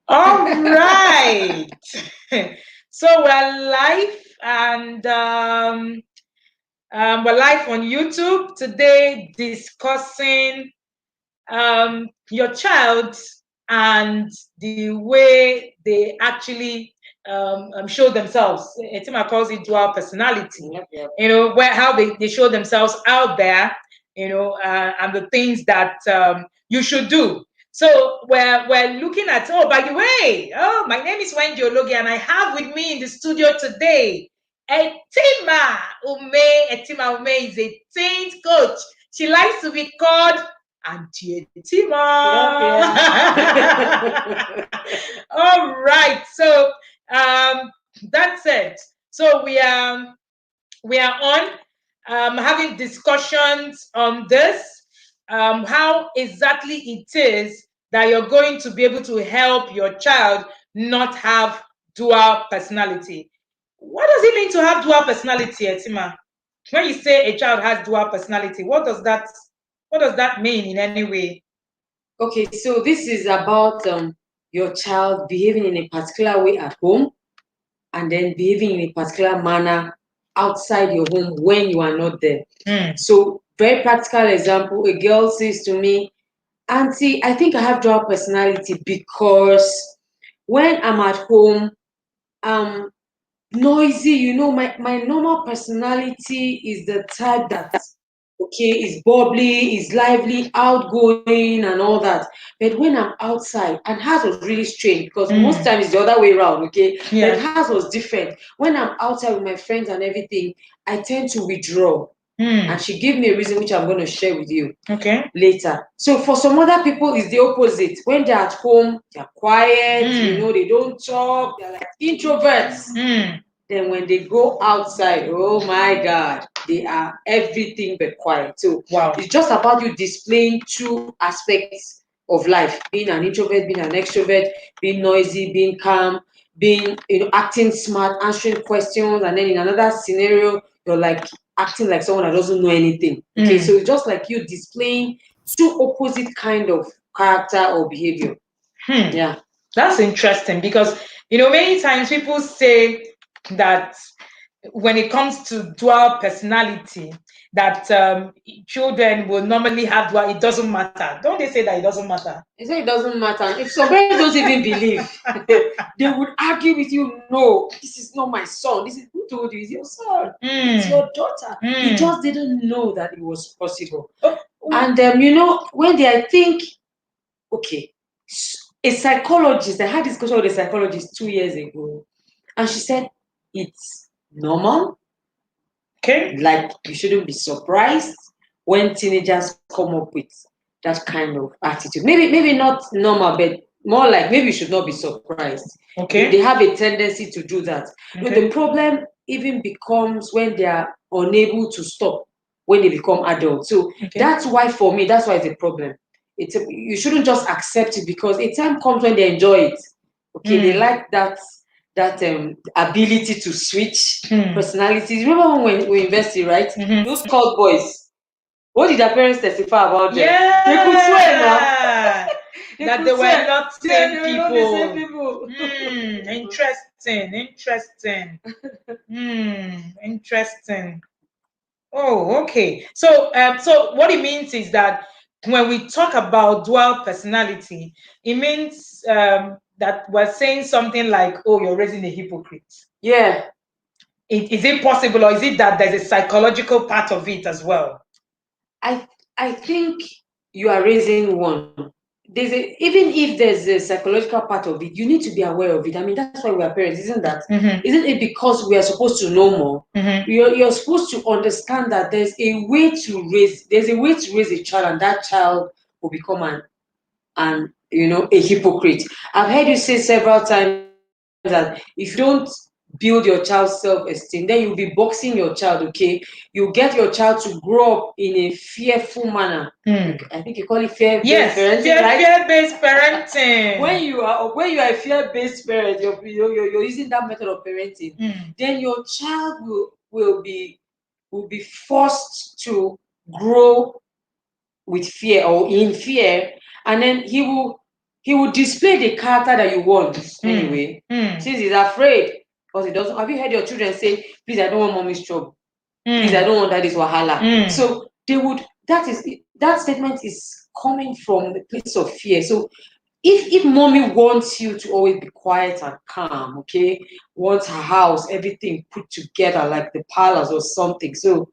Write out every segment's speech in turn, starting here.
All right. So we're live and we're live on YouTube today discussing your child and the way they actually show themselves. Etima calls it dual personality. Yep. You know, how they show themselves out there, and the things that you should do. So we're looking at, oh, by the way, my name is Wendy Ologi, and I have with me in the studio today Etima Umeh. Etima Umeh is a trained coach. She likes to be called Auntie Etima. Yep. All right. So that's it. So we are on having discussions on this, how exactly it is that you're going to be able to help your child not have dual personality. What does it mean to have dual personality, Etima? When you say a child has dual personality, what does that mean in any way? Okay, so this is about your child behaving in a particular way at home and then behaving in a particular manner outside your home when you are not there. So, very practical example, a girl says to me, Auntie, I think I have dual personality because when I'm at home, I'm noisy. My normal personality is the type that is bubbly, is lively, outgoing, and all that. But when I'm outside, and hers was really strange because most times it's the other way around, okay? Yeah. But hers was different. When I'm outside with my friends and everything, I tend to withdraw. And she gave me a reason which I'm going to share with you later. So for some other people, it's the opposite. When they're at home, they're quiet, they don't talk, they're like introverts. Then when they go outside, oh my God, they are everything but quiet. So it's just about you displaying two aspects of life: being an introvert, being an extrovert, being noisy, being calm, being acting smart, answering questions, and then in another scenario, you're like acting like someone that doesn't know anything. Okay, so it's just like you displaying two opposite kind of character or behavior. Yeah, that's interesting because many times people say that when it comes to dual personality, that children will normally have dual. It doesn't matter. Don't they say that it doesn't matter? They say it doesn't matter. If somebody don't even believe, they would argue with you. No, this is not my son. This is who told you? It's your son. It's your daughter. You just didn't know that it was possible. And when I think, okay, a psychologist. I had a discussion with a psychologist 2 years ago, and she said it's normal. Okay. Like you shouldn't be surprised when teenagers come up with that kind of attitude. Maybe not normal, but more like maybe you should not be surprised. Okay. They have a tendency to do that. Okay. The problem even becomes when they are unable to stop when they become adults. So that's why for me, that's why it's a problem. You shouldn't just accept it because a time comes when they enjoy it. Okay, they like that ability to switch personalities. Remember when we invested, right? Those cult boys. What did their parents testify about them? Yeah. They could swear now. That they were not same people. Interesting. Oh, okay. So what it means is that when we talk about dual personality, it means that we're saying something like, oh, you're raising a hypocrite. Yeah. Is it possible, or is it that there's a psychological part of it as well? I think you are raising one. Even if there's a psychological part of it, you need to be aware of it. I mean, that's why we are parents, isn't that? Isn't it because we are supposed to know more? You're supposed to understand that there's a way to raise a child, and that child will become a hypocrite. I've heard you say several times that if you don't build your child's self-esteem, then you'll be boxing your child. Okay, you get your child to grow up in a fearful manner. I think you call it fear-based parenting, right? Fear-based parenting. When you are a fear-based parent, you're using that method of parenting. Then your child will be forced to grow with fear or in fear, and then he will he would display the character that you want anyway. Since he's afraid, because he doesn't. Have you heard your children say, "Please, I don't want mommy's trouble. Please, I don't want daddy's wahala." So they would. That statement is coming from the place of fear. So if mommy wants you to always be quiet and calm, okay, wants her house, everything put together like the palace or something. So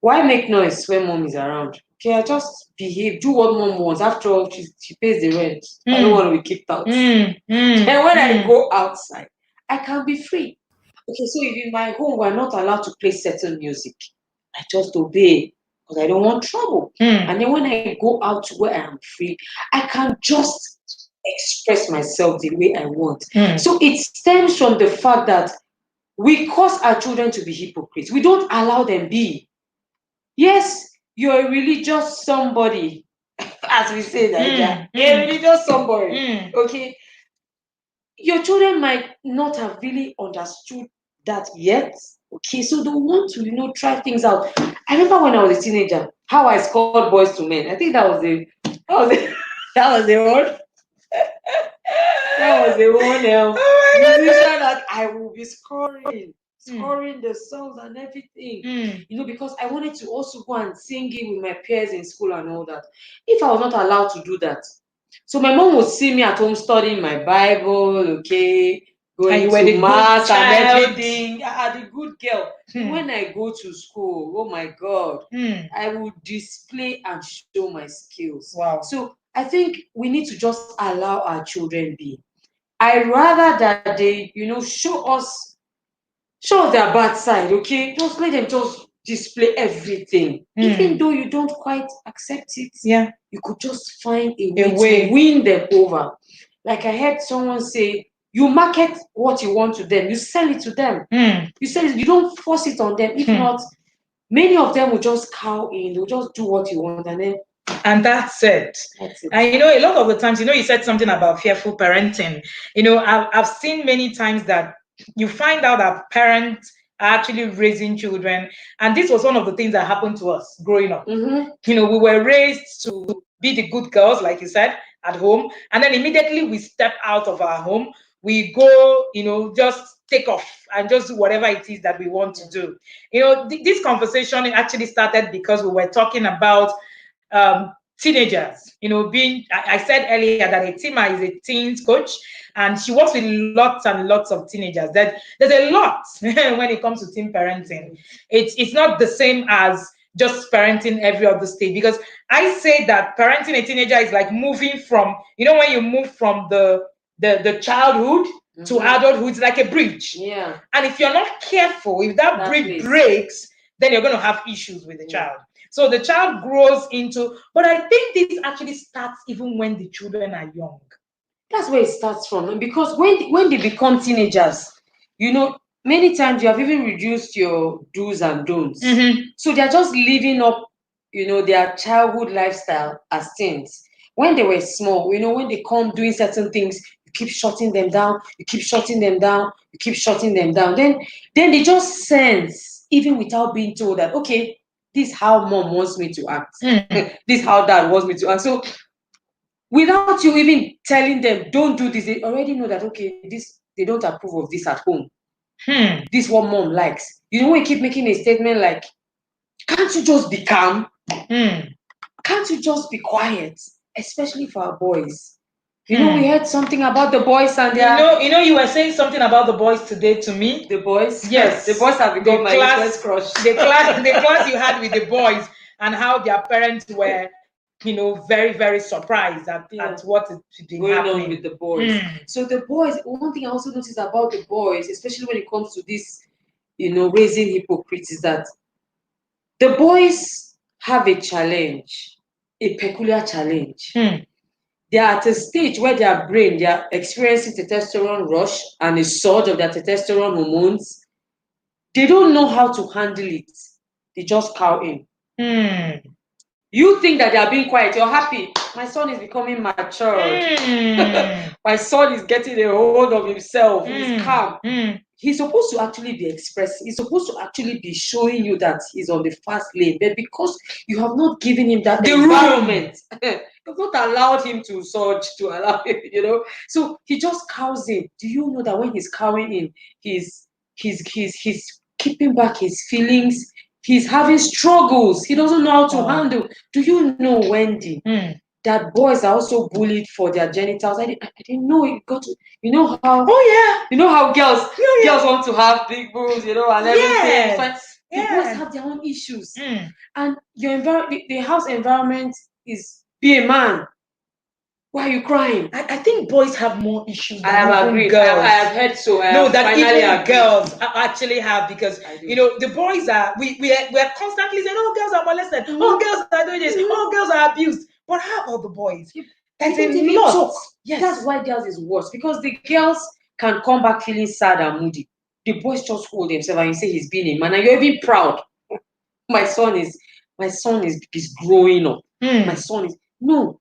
why make noise when mom is around? Okay, I just behave, do what mom wants. After all, she pays the rent. I don't want to be kicked out. And when I go outside, I can be free. Okay, so if in my home we're not allowed to play certain music, I just obey because I don't want trouble. And then when I go out to where I am free, I can just express myself the way I want. So it stems from the fact that we cause our children to be hypocrites. We don't allow them be. Yes, you're a religious somebody, as we say that, a religious somebody. Okay, your children might not have really understood that yet. Okay, so they want to, try things out. I remember when I was a teenager, how I scored boys to men. I think that was that was the one. That was the one musician that I will be scoring the songs and everything. Because I wanted to also go and sing it with my peers in school and all that. If I was not allowed to do that, so my mom would see me at home studying my Bible, okay, going to mass and everything. The good girl. When I go to school, oh my God, I would display and show my skills. Wow. So I think we need to just allow our children be. I rather that they, show their bad side, okay? Just let them just display everything. Even though you don't quite accept it, you could just find a way to win them over. Like I heard someone say, you market what you want to them, you sell it to them. You sell it, you don't force it on them. If not, many of them will just cow in, they'll just do what you want, and that's it. And a lot of the times, you said something about fearful parenting. I've seen many times that you find out that parents are actually raising children, and this was one of the things that happened to us growing up. We were raised to be the good girls, like you said, at home, and then immediately we step out of our home, we go, just take off and just do whatever it is that we want to do. This conversation actually started because we were talking about teenagers, I said earlier that Etima is a teens coach, and she works with lots and lots of teenagers. There's a lot when it comes to teen parenting. It's not the same as just parenting every other stage, because I say that parenting a teenager is like moving from, when you move from the childhood to adulthood, it's like a bridge. Yeah. And if you're not careful, if that bridge breaks, then you're going to have issues with the child. So the child grows into, but I think this actually starts even when the children are young. That's where it starts from. Because when they become teenagers, many times you have even reduced your do's and don'ts. So they're just living up, their childhood lifestyle as teens. When they were small, when they come doing certain things, you keep shutting them down, you keep shutting them down, you keep shutting them down. Then they just sense, even without being told, that, okay, this is how mom wants me to act. This is how dad wants me to act. So without you even telling them, don't do this, they already know that, okay, they don't approve of this at home. This is what mom likes. When you keep making a statement like, can't you just be calm? Can't you just be quiet? Especially for our boys. We heard something about the boys and their... You were saying something about the boys today to me. The boys? Yes. The boys have become my first crush. The class you had with the boys, and how their parents were, very, very surprised at what is going happening on with the boys. So the boys, one thing I also noticed about the boys, especially when it comes to this, raising hypocrites, is that the boys have a challenge, a peculiar challenge. They are at a stage where their brain, they are experiencing testosterone rush and a surge of their testosterone hormones. They don't know how to handle it. They just cow in. You think that they are being quiet. You're happy. My son is becoming matured. My son is getting a hold of himself. He's calm. He's supposed to actually be expressing. He's supposed to actually be showing you that he's on the fast lane. But because you have not given him that environment, You've not allowed him to surge to allow him, So he just cows in. Do you know that when he's cowing in, he's keeping back his feelings? He's having struggles. He doesn't know how to handle. Do you know, Wendy, that boys are also bullied for their genitals? I didn't know it got to, you know how girls want to have big boobs, and everything. But the boys have their own issues. And the house environment is be a man. Why are you crying? I think boys have more issues than I have even agreed. girls. I have heard so. That even girls actually have, because the boys are we are constantly saying, oh, girls are molested, oh, girls are doing this, oh, girls are abused. But how about the boys? That's a lot. Yes. That's why girls is worse, because the girls can come back feeling sad and moody. The boys just hold themselves and you say he's being a man and you're even proud. My son is growing up. My son is no.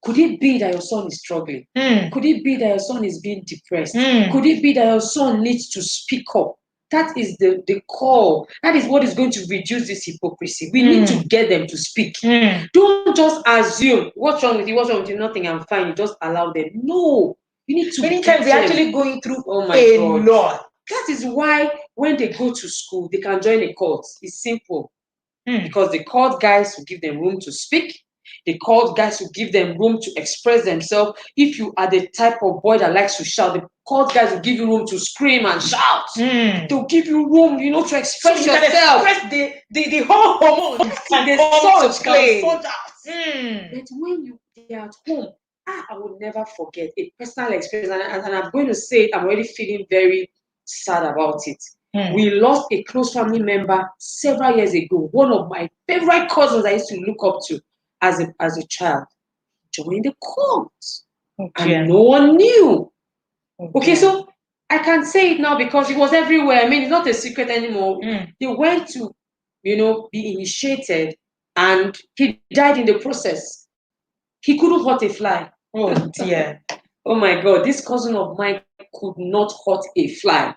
Could it be that your son is struggling? Could it be that your son is being depressed? Could it be that your son needs to speak up? That is the call. That is what is going to reduce this hypocrisy. We need to get them to speak. Don't just assume, what's wrong with you? What's wrong with you? Nothing, I'm fine. You just allow them. No. You need to. Many times they're actually going through a lot. That is why when they go to school, they can join a cult. It's simple. Because the cult guys will give them room to speak. The cult guys will give them room to express themselves. If you are the type of boy that likes to shout, the cult guys will give you room to scream and shout. They'll give you room, to express yourself. Express the whole hormones and surge out. But when they are at home, I will never forget a personal experience, and I'm going to say it, I'm already feeling very sad about it. We lost a close family member several years ago. One of my favorite cousins I used to look up to as a child joined the cult. And no one knew. Okay, so I can say it now because it was everywhere. I mean, it's not a secret anymore. They went to, be initiated, and he died in the process. He couldn't hurt a fly. Oh dear. Oh my God, this cousin of mine could not hurt a fly.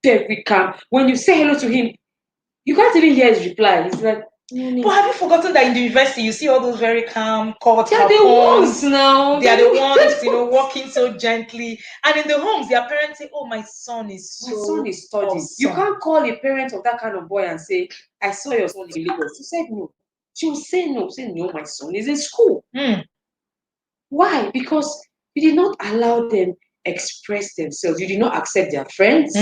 Very calm. When you say hello to him, you can't even hear his reply. He's like, but have you forgotten that in the university you see all those very calm, They are the ones now. They are the ones, walking so gently. And in the homes, their parents say, "Oh, my son is studying." Awesome. You can't call a parent of that kind of boy and say, "I saw your son in Lagos." She said no. She will say no. Say no, my son is in school. Why? Because you did not allow them express themselves. You did not accept their friends.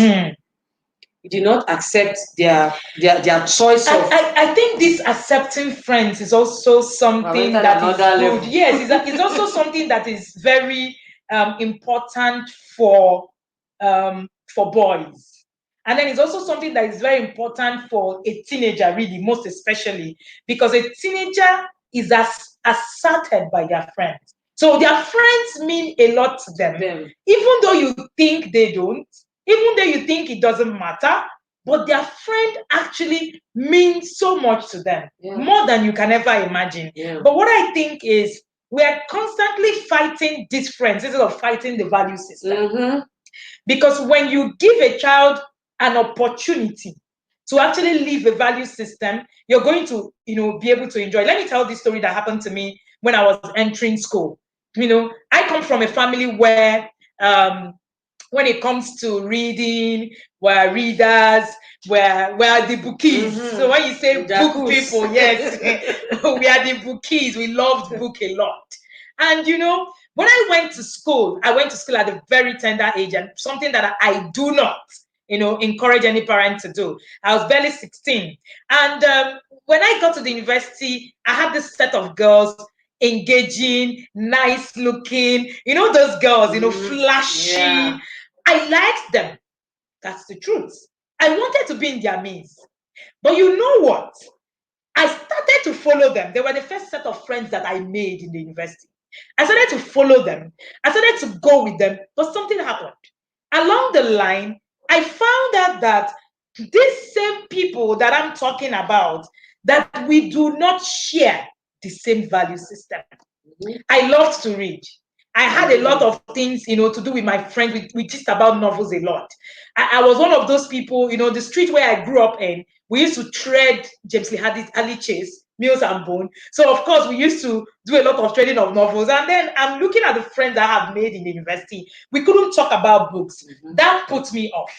You did not accept their choice of. I think this accepting friends is also something that is good. Level. Yes, it's also something that is very important for boys. And then it's also something that is very important for a teenager, really, most especially, because a teenager is asserted by their friends. So their friends mean a lot to them. Even though you think they don't, even though you think it doesn't matter, but their friend actually means so much to them, more than you can ever imagine. But what I think is we are constantly fighting these friends instead of fighting the value system. Because when you give a child an opportunity to actually live a value system, you're going to, be able to enjoy. Let me tell this story that happened to me when I was entering school. I come from a family where when it comes to reading, we're readers, we're the bookies. So when you say book people, yes, we are the bookies. We loved book a lot. And when I went to school at a very tender age, and something that I do not, encourage any parent to do. I was barely 16. And when I got to the university, I had this set of girls, engaging, nice looking, those girls, flashy. I liked them. That's the truth. I wanted to be in their midst. But you know what? I started to follow them. They were the first set of friends that I made in the university. I started to follow them. I started to go with them, but something happened. Along the line, I found out that these same people that I'm talking about, that we do not share the same value system. I loved to read. I had a lot of things, to do with my friends. We just about novels a lot. I was one of those people, the street where I grew up in, we used to tread James Lee Hadley Chase Meals and Bone. So of course we used to do a lot of trading of novels. And then I'm looking at the friends I have made in the university. We couldn't talk about books. That put me off.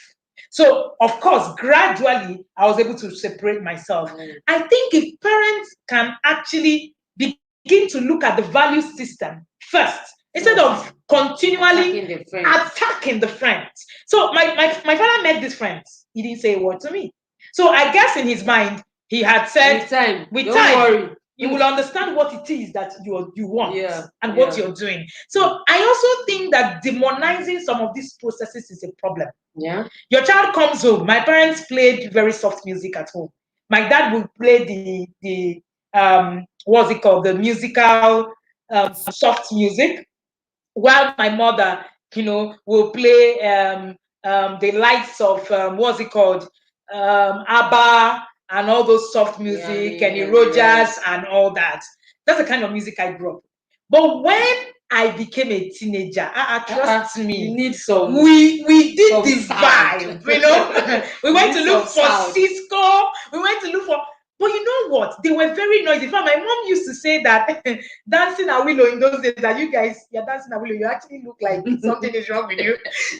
So of course, gradually I was able to separate myself. I think if parents can actually begin to look at the value system first, instead of continually attacking the friends. So my father met these friends. He didn't say a word to me. So I guess in his mind, he had said, with time, you will understand what it is that you want and what you're doing. So I also think that demonizing some of these processes is a problem. Yeah. Your child comes home. My parents played very soft music at home. My dad would play the what's it called? The musical soft music, while my mother, will play the likes of what's it called? ABBA and all those soft music, Kenny Rogers and all that. That's the kind of music I grew up. But when I became a teenager, trust me, need some. We did some the sound. vibe, we went to look for sound. Cisco. We went to look for. But you know what? They were very noisy. In fact, my mom used to say that dancing a willow in those days, that you guys, you're dancing a willow, you actually look like something is wrong with you.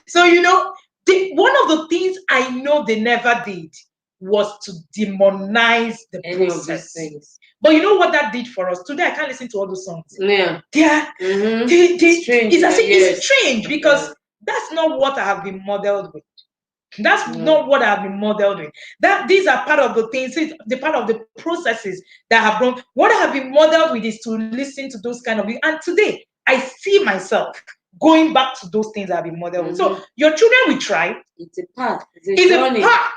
So, one of the things I know they never did was to demonize the process. But you know what that did for us? Today, I can't listen to all those songs. Yeah. Strange. It's as if it's strange because that's not what I have been modeled with. That's not what I've been modeled with. These are part of the things, the part of the processes that have grown. What I have been modeled with is to listen to those kind of things. And today, I see myself going back to those things I've been modeled with. So your children will try. It's a part. It's a part.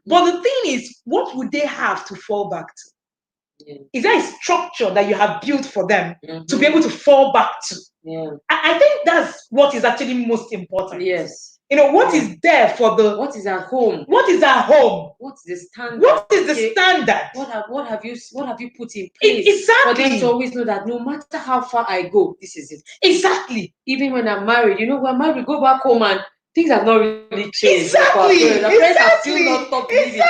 But the thing is, what would they have to fall back to? Is there a structure that you have built for them to be able to fall back to? I think that's what is actually most important. Yes. What is there for the... What is our home? What is our home? What's the standard? What is the standard? What have you put in place? Exactly. For them to always know that no matter how far I go, this is it. Exactly. Even when I'm married, we're married, we go back home and things have not really changed. Exactly. The parents have still not stopped believing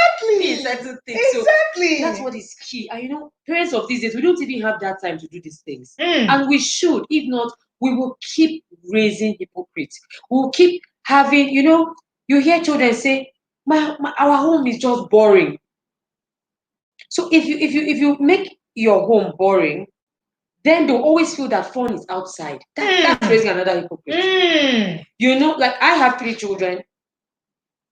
in certain things. Exactly. So that's what is key. And parents of these days, we don't even have that time to do these things. And we should. If not, we will keep raising hypocrites. We'll keep having, you hear children say, our home is just boring. So if you make your home boring, then they'll always feel that fun is outside. That's raising another hypocrite. Like I have 3 children.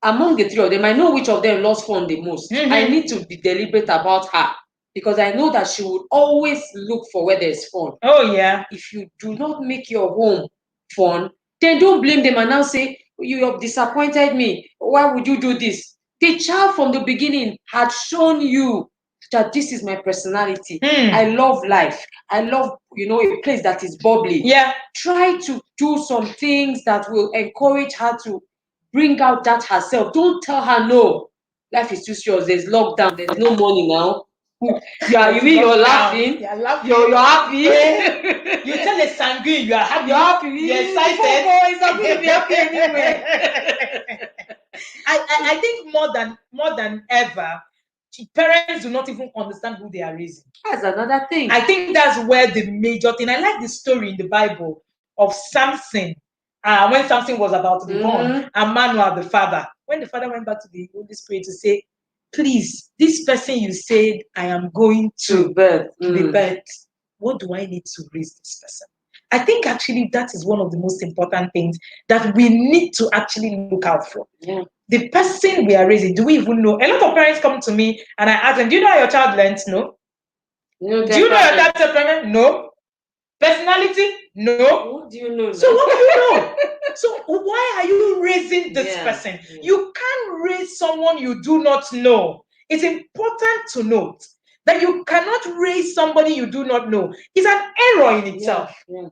Among the 3 of them, I know which of them lost fun the most. I need to be deliberate about her because I know that she would always look for where there's fun. Oh yeah. If you do not make your home fun, then don't blame them and now say, you have disappointed me. Why would you do this? The child from the beginning had shown you that this is my personality. I love life. I love, a place that is bubbly. Yeah. Try to do some things that will encourage her to bring out that herself. Don't tell her no. Life is too serious. There's lockdown. There's no money now. You mean you're laughing? You're laughing. You're happy. You tell a sanguine you are happy. You're happy. You're excited. It's not going to be happy anyway. I think more than ever, parents do not even understand who they are raising. That's another thing. I think that's where the major thing. I like the story in the Bible of Samson. When Samson was about to be born, and Manoah, the father, when the father went back to the Holy Spirit to say, please, this person you said I am going to be birth, what do I need to raise this person? I think actually that is one of the most important things that we need to actually look out for. Yeah. The person we are raising, do we even know? A lot of parents come to me and I ask them, do you know how your child learns? No. Do you know your child's temperament? No. Personality? No. What do you know? So what do you know? So why are you raising this person? Yeah. You can't raise someone you do not know. It's important to note that you cannot raise somebody you do not know. It's an error in itself. Yeah.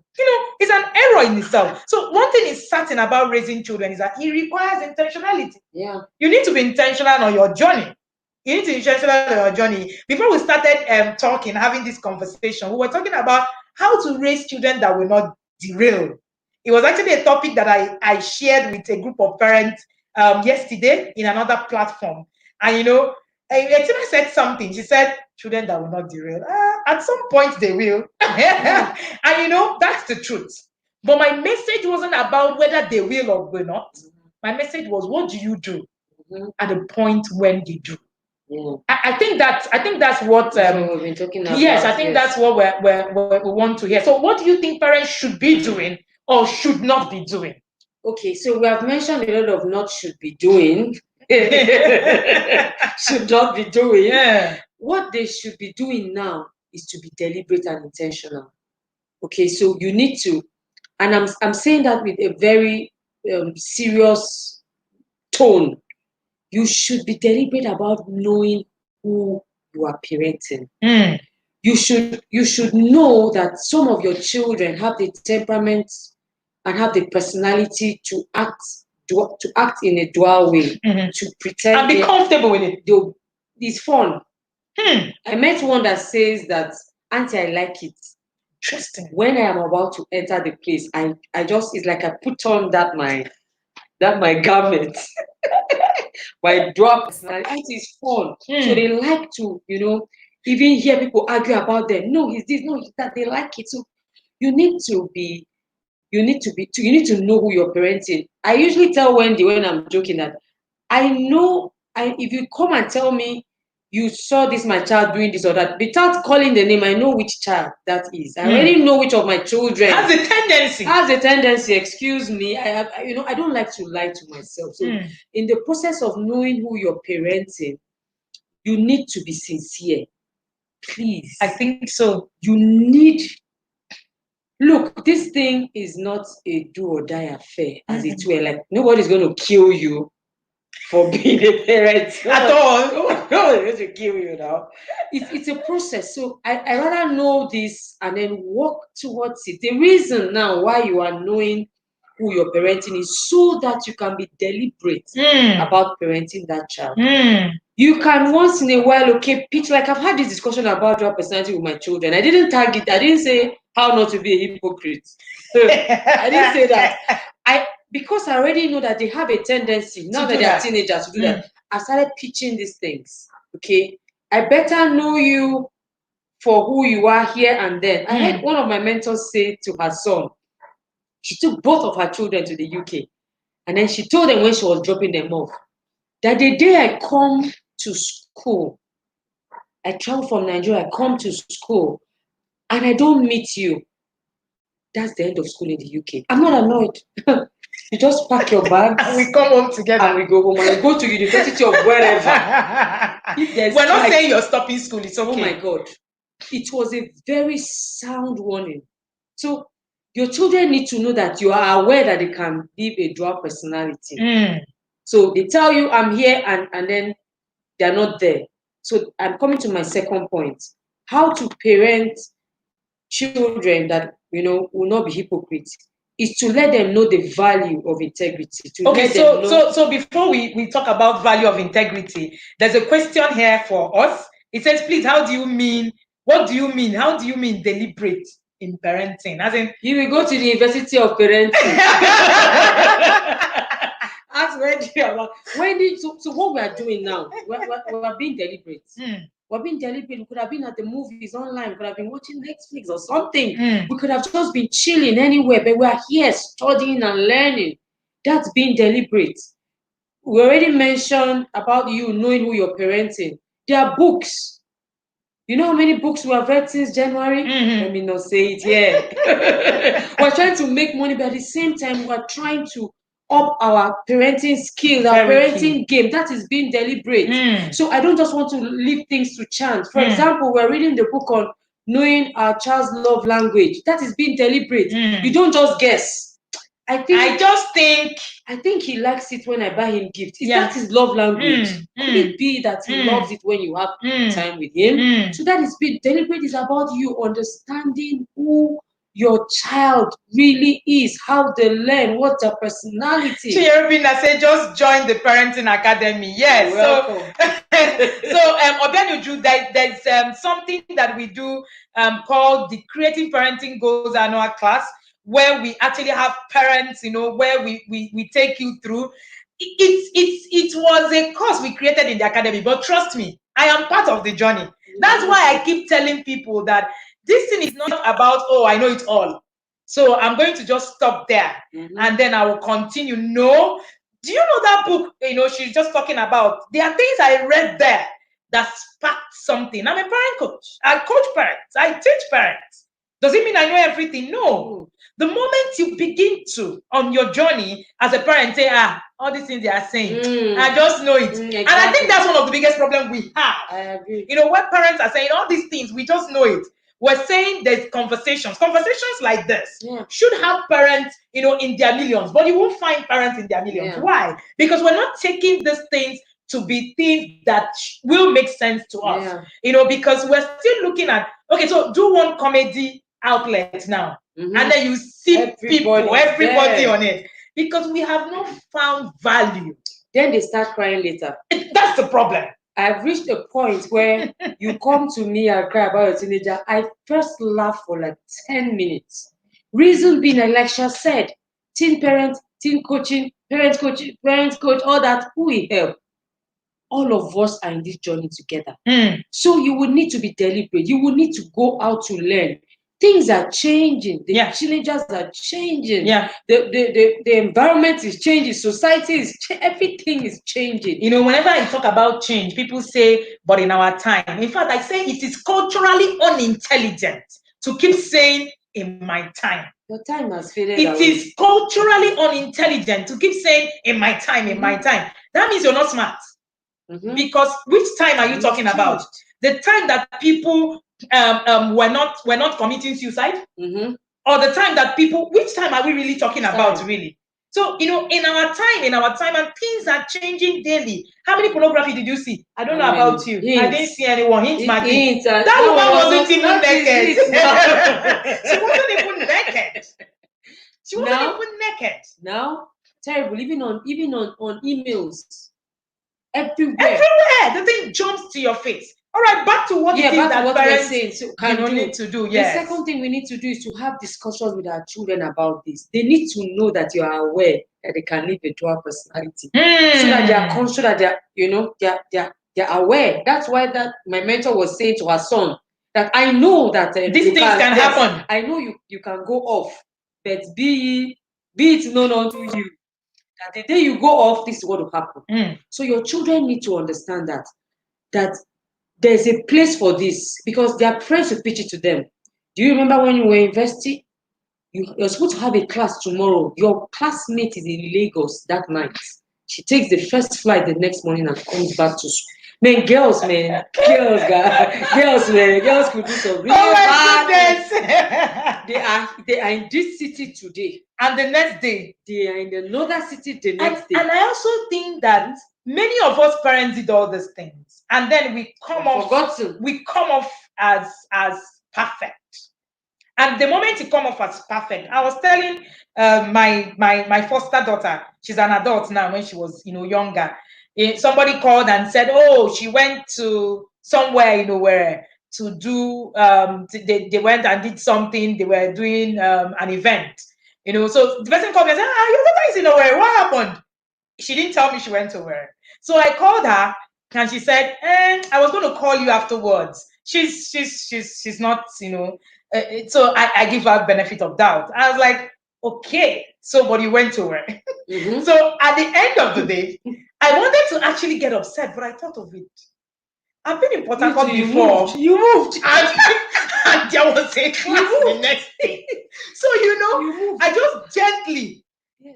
It's an error in itself. So one thing is certain about raising children is that it requires intentionality. Yeah. You need to be intentional on your journey. You need to be intentional on your journey. Before we started talking, having this conversation, we were talking about how to raise children that will not derail. It was actually a topic that I shared with a group of parents yesterday in another platform. And Etima said something. She said, children that will not derail. At some point, they will. And that's the truth. But my message wasn't about whether they will or will not. My message was, what do you do at the point when you do? Yeah. I think that's what we've been talking about. Yes, I think that's what we want to hear. So, what do you think parents should be doing or should not be doing? Okay, so we have mentioned a lot of not should be doing, should not be doing. Yeah. What they should be doing now is to be deliberate and intentional. Okay, so you need to, and I'm saying that with a very serious tone. You should be deliberate about knowing who you are parenting. You should know that some of your children have the temperament and have the personality to act in a dual way, to pretend and be comfortable with it. It's fun. I met one that says that, Auntie, I like it. Interesting. When I am about to enter the place, I just, it's like I put on that my garment. My dual personality. Auntie is fun. So they like to, even hear people argue about them. No, he's this, no, he's that. They like it. So you need to know who you're parenting. I usually tell Wendy when I'm joking that I know if you come and tell me you saw this my child doing this or that, without calling the name, I know which child that is. I already know which of my children has a tendency. Excuse me. I don't like to lie to myself. So in the process of knowing who you're parenting, you need to be sincere. Please. I think so. You need. Look, this thing is not a do or die affair, as it were. Like, nobody's going to kill you for being a parent at all. Nobody's going to kill you now. It's a process. So I rather know this and then work towards it. The reason now why you are knowing who you're parenting is so that you can be deliberate about parenting that child. You can once in a while, pitch, like I've had this discussion about dual personality with my children. I didn't tag it. I didn't say how not to be a hypocrite. I didn't say that. Because I already know that they have a tendency, now that they are teenagers, to do that. I started pitching these things. Okay, I better know you for who you are here and then. I heard one of my mentors say to her son, she took both of her children to the UK, and then she told them when she was dropping them off that the day I come to school, I travel from Nigeria, I come to school, and I don't meet you, that's the end of school in the UK. I'm not annoyed. You just pack your bags. And we come home together. And we go home and go to university or wherever. We're not saying you're stopping school. It's okay. Oh my God. It was a very sound warning. So your children need to know that you are aware that they can live a dual personality. So they tell you, I'm here, and then they're not there. So I'm coming to my second point. How to parent children that, will not be hypocrites is to let them know the value of integrity. So before we talk about value of integrity, there's a question here for us. It says, please, what do you mean deliberate in parenting? As in, you will go to the University of Parenting. Ask Wendy. So what we are doing now, we're being deliberate. We're being deliberate. We could have been at the movies online. We could have been watching Netflix or something. We could have just been chilling anywhere, but we're here studying and learning. That's being deliberate. We already mentioned about you knowing who you're parenting. There are books. You know how many books we have read since January? Let me not say it here. We're trying to make money, but at the same time, we're trying to up our parenting skills, our parenting game. That is being deliberate. So I don't just want to leave things to chance. For example, we're reading the book on knowing our child's love language. That is being deliberate. You don't just guess. I think he likes it when I buy him gifts. Is that his love language? Could it be that he loves it when you have time with him? So that is being deliberate. Is about you understanding who your child really is, how they learn, what's their personality. Chierubina said, just join the parenting academy. Yes. So Obianuju, there's something that we do called the Creating Parenting Goals annual class, where we actually have parents, where we take you through. It was a course we created in the academy, but trust me, I am part of the journey. That's why I keep telling people that this thing is not about, oh, I know it all, so I'm going to just stop there and then I will continue. No. Do you know that book, she's just talking about? There are things I read there that sparked something. I'm a parent coach. I coach parents. I teach parents. Does it mean I know everything? No. The moment you begin to, on your journey as a parent, say, all these things they are saying, I just know it. Exactly. And I think that's one of the biggest problems we have. I agree. When parents are saying all these things, we just know it. We're saying there's conversations like this should have parents, in their millions, but you won't find parents in their millions. Why? Because we're not taking these things to be things that will make sense to us, because we're still looking at, okay, so do one comedy outlet now, and then you see everybody on it, because we have not found value. Then they start crying later. That's the problem. I've reached a point where you come to me and cry about a teenager. I first laugh for like 10 minutes. Reason being, like Lasha said, teen parent, teen coaching, parents coach, all that, who will help? All of us are in this journey together. So you will need to be deliberate. You will need to go out to learn. Things are changing. The teenagers are changing. The environment is changing. Society is everything is changing. Whenever I talk about change, people say, but in our time. In fact, I say it is culturally unintelligent to keep saying in my time. Your time has faded away. It is culturally unintelligent to keep saying in my time, in my time. That means you're not smart. Because which time are you talking about? The time that people were not committing suicide, or the time that people? Which time are we really talking about, really? So in our time, and things are changing daily. How many pornography did you see? I don't know about you. I didn't see anyone. That woman wasn't even naked. She wasn't even naked. She wasn't even naked. Now, terrible. Even on emails. Everywhere. The thing jumps to your face. All right, back to what it is that parents need to do. The second thing we need to do is to have discussions with our children about this. They need to know that you are aware that they can live a dual personality, so that they are conscious, that they're aware. That's why that my mentor was saying to her son that I know that these things can happen. I know you can go off, but be it known unto you that the day you go off, this is what will happen. So your children need to understand that there's a place for this, because their friends will pitch it to them. Do you remember when you were in university? You're supposed to have a class tomorrow. Your classmate is in Lagos that night. She takes the first flight the next morning and comes back to school. Girls could do some really bad things. They are in this city today, and the next day they are in another city the next day. And I also think that many of us parents did all these things, and then we come off as perfect. And the moment you come off as perfect, I was telling my foster daughter, she's an adult now, when she was younger, somebody called and said, oh, she went to somewhere where to do they went and did something. They were doing an event, so the person called me and said, your daughter is in Owerri. What happened? She didn't tell me she went to Owerri. So I called her and she said, I was going to call you afterwards. She's not, so I give her benefit of doubt. I was like, okay, so but you went to her. So at the end of the day, I wanted to actually get upset, but I thought of it. I've been in Port Harcourt before. You moved. And there was a class the next day. So, I just gently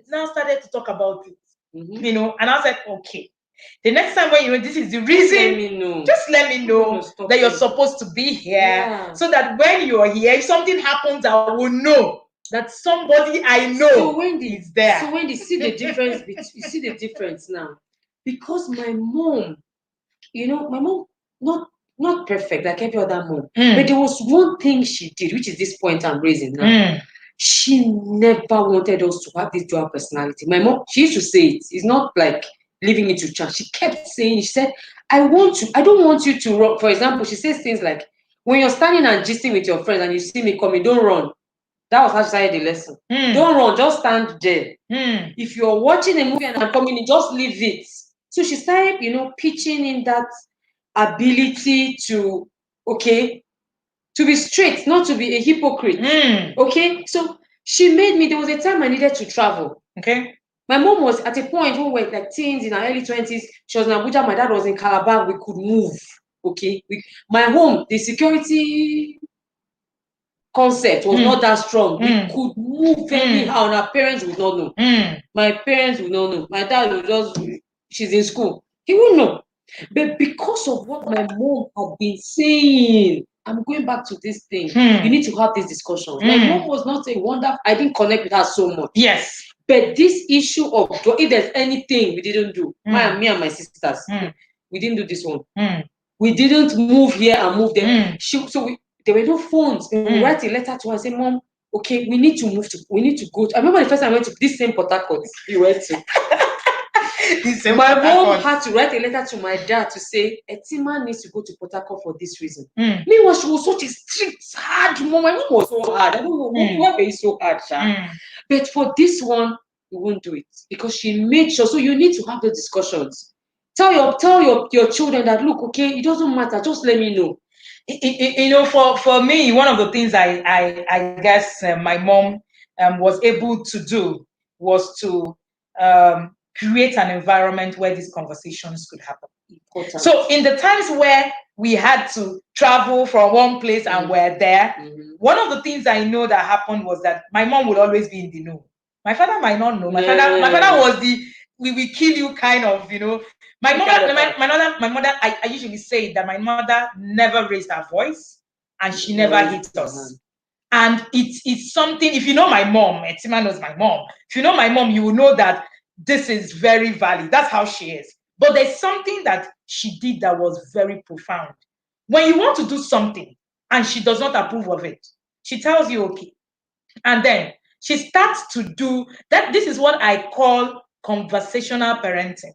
now started to talk about it. And I said, okay. The next time when this is the reason, just let me know that you're supposed to be here, so that when you're here, if something happens, I will know that somebody I know is there. So when you see the difference, you see the difference now. Because my mom, my mom, not perfect like every other mom, but there was one thing she did, which is this point I'm raising now. She never wanted us to have this dual personality. My mom, she used to say it. It's not like leaving it to chance. She kept saying, she said, I don't want you to run. For example, she says things like, when you're standing and gisting with your friends and you see me coming, don't run. That was how she started the lesson. Don't run, just stand there. If you're watching a movie and I'm coming in, just leave it. So she started, pitching in that ability to, okay, to be straight, not to be a hypocrite. Okay, so she made me. There was a time I needed to travel. Okay. My mom was at a point when we were like teens in our early 20s. She was in Abuja. My dad was in Calabar. We could move. Okay, my home, the security concept was not that strong. We could move anyhow, and our parents would not know. My parents would not know. My dad would just, she's in school. He wouldn't know. But because of what my mom had been saying, I'm going back to this thing. You need to have these discussions. My mom was not a wonder. I didn't connect with her so much. Yes. But this issue of if there's anything we didn't do, me and my sisters, we didn't do this one. We didn't move here and move there. There were no phones. We write a letter to her and say, Mom, okay, we need to move to, we need to go to. I remember the first time I went to this same Port Harcourt you went to. My mom had to write a letter to my dad to say, Etima needs to go to Port Harcourt for this reason. Meanwhile, she was such a strict, hard mom. My mom was so hard. I don't know why were you so hard, but for this one, we won't do it because she made sure. So you need to have those discussions. Tell your children that, look, okay, it doesn't matter. Just let me know. You know, for me, one of the things I guess my mom was able to do was to create an environment where these conversations could happen. Important. So in the times where we had to travel from one place and we're there, one of the things I know that happened was that my mom would always be in the know. My father might not know. My father was the we will kill you kind of, you know. My mother, I usually say that my mother never raised her voice and she never hit us. And it's something, if you know my mom, Etima knows my mom. If you know my mom, you will know that this is very valid. That's how she is. But there's something that she did that was very profound. When you want to do something and she does not approve of it, she tells you okay. And then she starts to do that. This is what I call conversational parenting.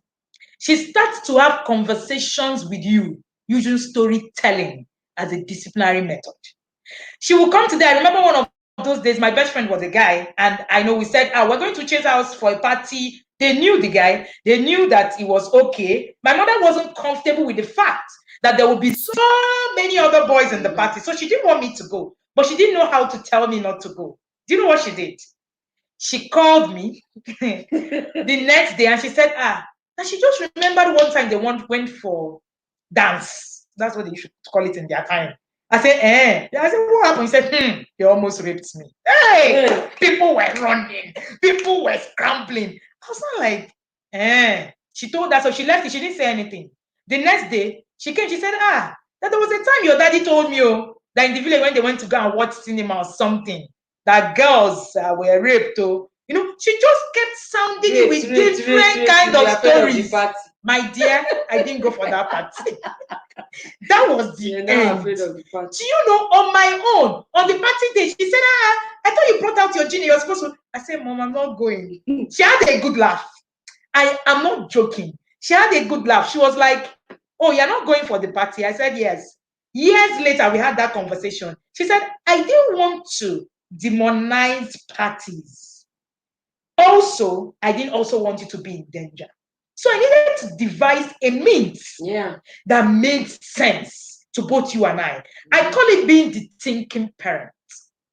She starts to have conversations with you using storytelling as a disciplinary method. She will come to there. I remember one of those days, my best friend was a guy, and I know we said, we're going to Chase House for a party. They knew the guy. They knew that it was okay. My mother wasn't comfortable with the fact that there would be so many other boys in the party. So she didn't want me to go, but she didn't know how to tell me not to go. Do you know what she did? She called me the next day and she said, and she just remembered one time they went for dance. That's what they should call it in their time. I said, I said, what happened? He said, they almost raped me. Hey, people were running. People were scrambling. I was not like, She told that, so she left it. She didn't say anything. The next day, she came, she said, that there was a time your daddy told me, that in the village when they went to go and watch cinema or something, that girls were raped. You know, she just kept sounding it with different kind of stories. My dear, I didn't go for that party. That was the end. Do you know, on my own, on the party day, she said, I thought you brought out your genie. You're supposed to. I said, Mom, I'm not going. She had a good laugh. I am not joking. She had a good laugh. She was like, oh, you're not going for the party? I said, yes. Years later, we had that conversation. She said, I didn't want to demonize parties. Also, I didn't also want you to be in danger. So I needed to devise a means that made sense to both you and I. I call it being the thinking parent.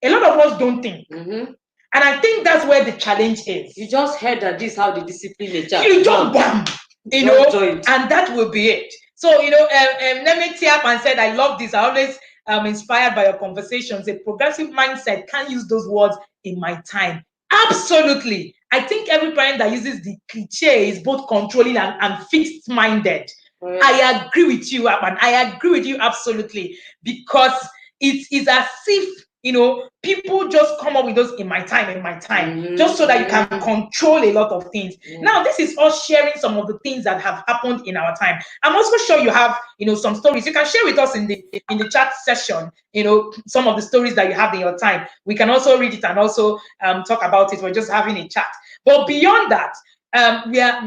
A lot of us don't think. And I think that's where the challenge is. You just heard that this is how they discipline the child. You just bam, you know, and that will be it. So, you know, Neme Tiap and said, I love this. I always inspired by your conversations. A progressive mindset can't use those words in my time. Absolutely. I think every parent that uses the cliche is both controlling and fixed-minded. I agree with you, and I agree with you absolutely, because it is as if, you know, people just come up with those in my time, just so that you can control a lot of things. Now, this is us sharing some of the things that have happened in our time. I'm also sure you have, you know, some stories. You can share with us in the chat session, you know, some of the stories that you have in your time. We can also read it and also talk about it. We're just having a chat. But beyond that,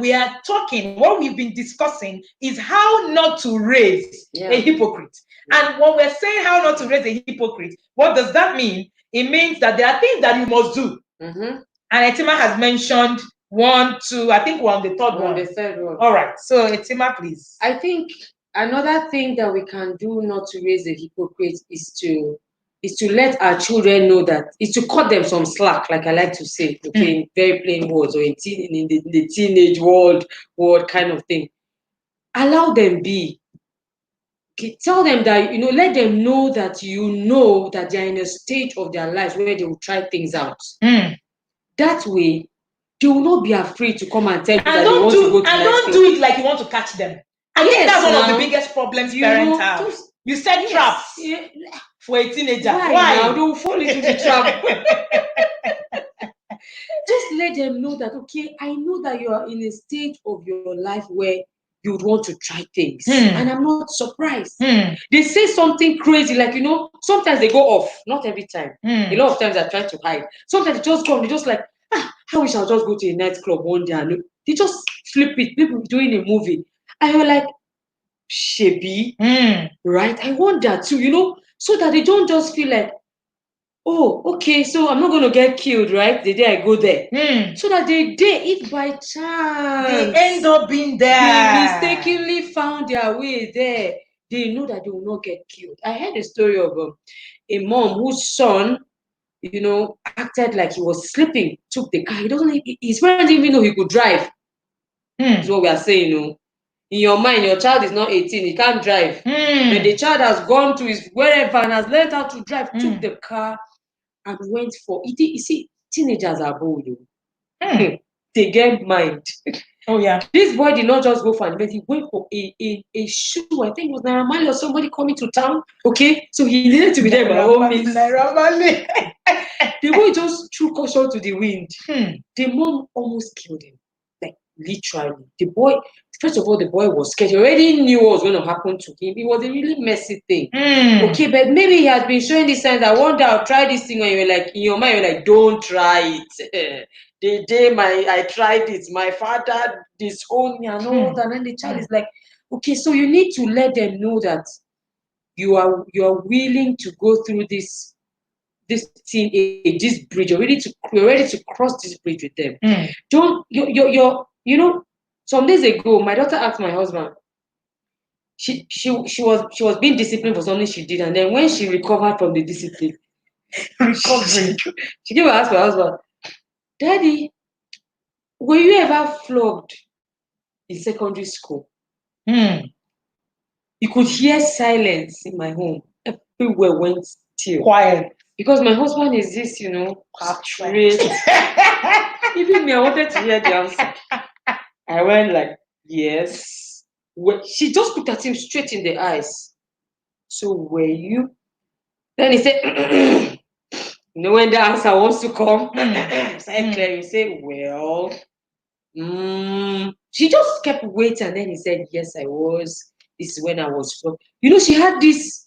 we are talking, what we've been discussing is how not to raise a hypocrite. And when we're saying how not to raise a hypocrite, what does that mean? It means that there are things that you must do. And Etima has mentioned 1, 2, I think we're on the third one. The third one. All right. So Etima, please. I think Another thing that we can do not to raise a hypocrite is to let our children know that is to cut them some slack, like I like to say, okay, in very plain words, or in the teenage world kind of thing. Allow them be. Okay, tell them that, let them know that they're in a stage of their lives where they will try things out. That way, they will not be afraid to come and tell you that they want to go to and night don't club. do it like you want to catch them. I think that's one of the biggest problems parents have. You set traps for a teenager. Why? Now they will fall into the trap. Just let them know that, okay, I know that you are in a stage of your life where you would want to try things. And I'm not surprised. They say something crazy, like, sometimes they go off. Not every time. A lot of times I try to hide. Sometimes they just come, they just like, I wish I'll just go to a nightclub one day. And they just flip it. People doing a movie. And you're like, Shebi, right? I want that too, so that they don't just feel like, oh, okay, so I'm not going to get killed, right? The day I go there. So that if by chance they end up being there, they mistakenly found their way there, they know that they will not get killed. I heard a story of a mom whose son, acted like he was sleeping, took the car. His parents didn't even know he could drive. That's what we are saying, In your mind, your child is not 18, he can't drive. But the child has gone to his wherever and has learned how to drive, took the car and went for it. You see, teenagers are bold. They get mind. Oh yeah. This boy did not just go for an event, he went for a show. I think it was Naira Marley or somebody coming to town. Okay, so he needed to be there by all means. Naira Marley. The boy just threw caution to the wind. The mom almost killed him. Like literally. The boy, first of all, the boy was scared. He already knew what was going to happen to him. It was a really messy thing. Okay, but maybe he has been showing this sign that one day I'll try this thing, and you're like, in your mind, you're like, don't try it. The day I tried it, my father disowned me and all that. And then the child is like, okay, so you need to let them know that you are willing to go through this teenage, this bridge. You're ready to cross this bridge with them. Don't some days ago, my daughter asked my husband. She was being disciplined for something she did, and then when she recovered from the discipline, she came and asked my husband, Daddy, were you ever flogged in secondary school? You could hear silence in my home. Everywhere went still. Quiet. Because my husband is this, straight. Even me, I wanted to hear the answer. I went like, yes. She just looked at him straight in the eyes. So were you? Then he said, when the answer wants to come, Claire, he said, well, she just kept waiting, and then he said, yes, I was. This is when I was flogged. She had this,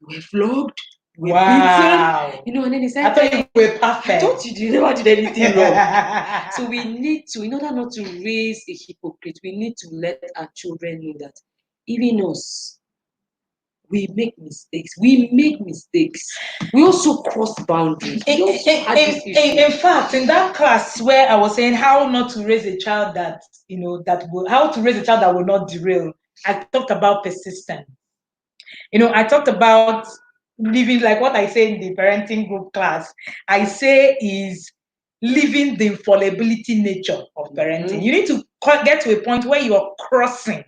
we're flogged, we're beaten, and then he said, I thought you were perfect. I thought you never did anything wrong. So we need to, in order not to raise a hypocrite, we need to let our children know that even us, we make mistakes. We also cross boundaries. In fact, in that class where I was saying how not to raise a child how to raise a child that will not derail, I talked about persistence. I talked about living, like what I say in the parenting group class. I say is living the infallibility nature of parenting. You need to get to a point where you are crossing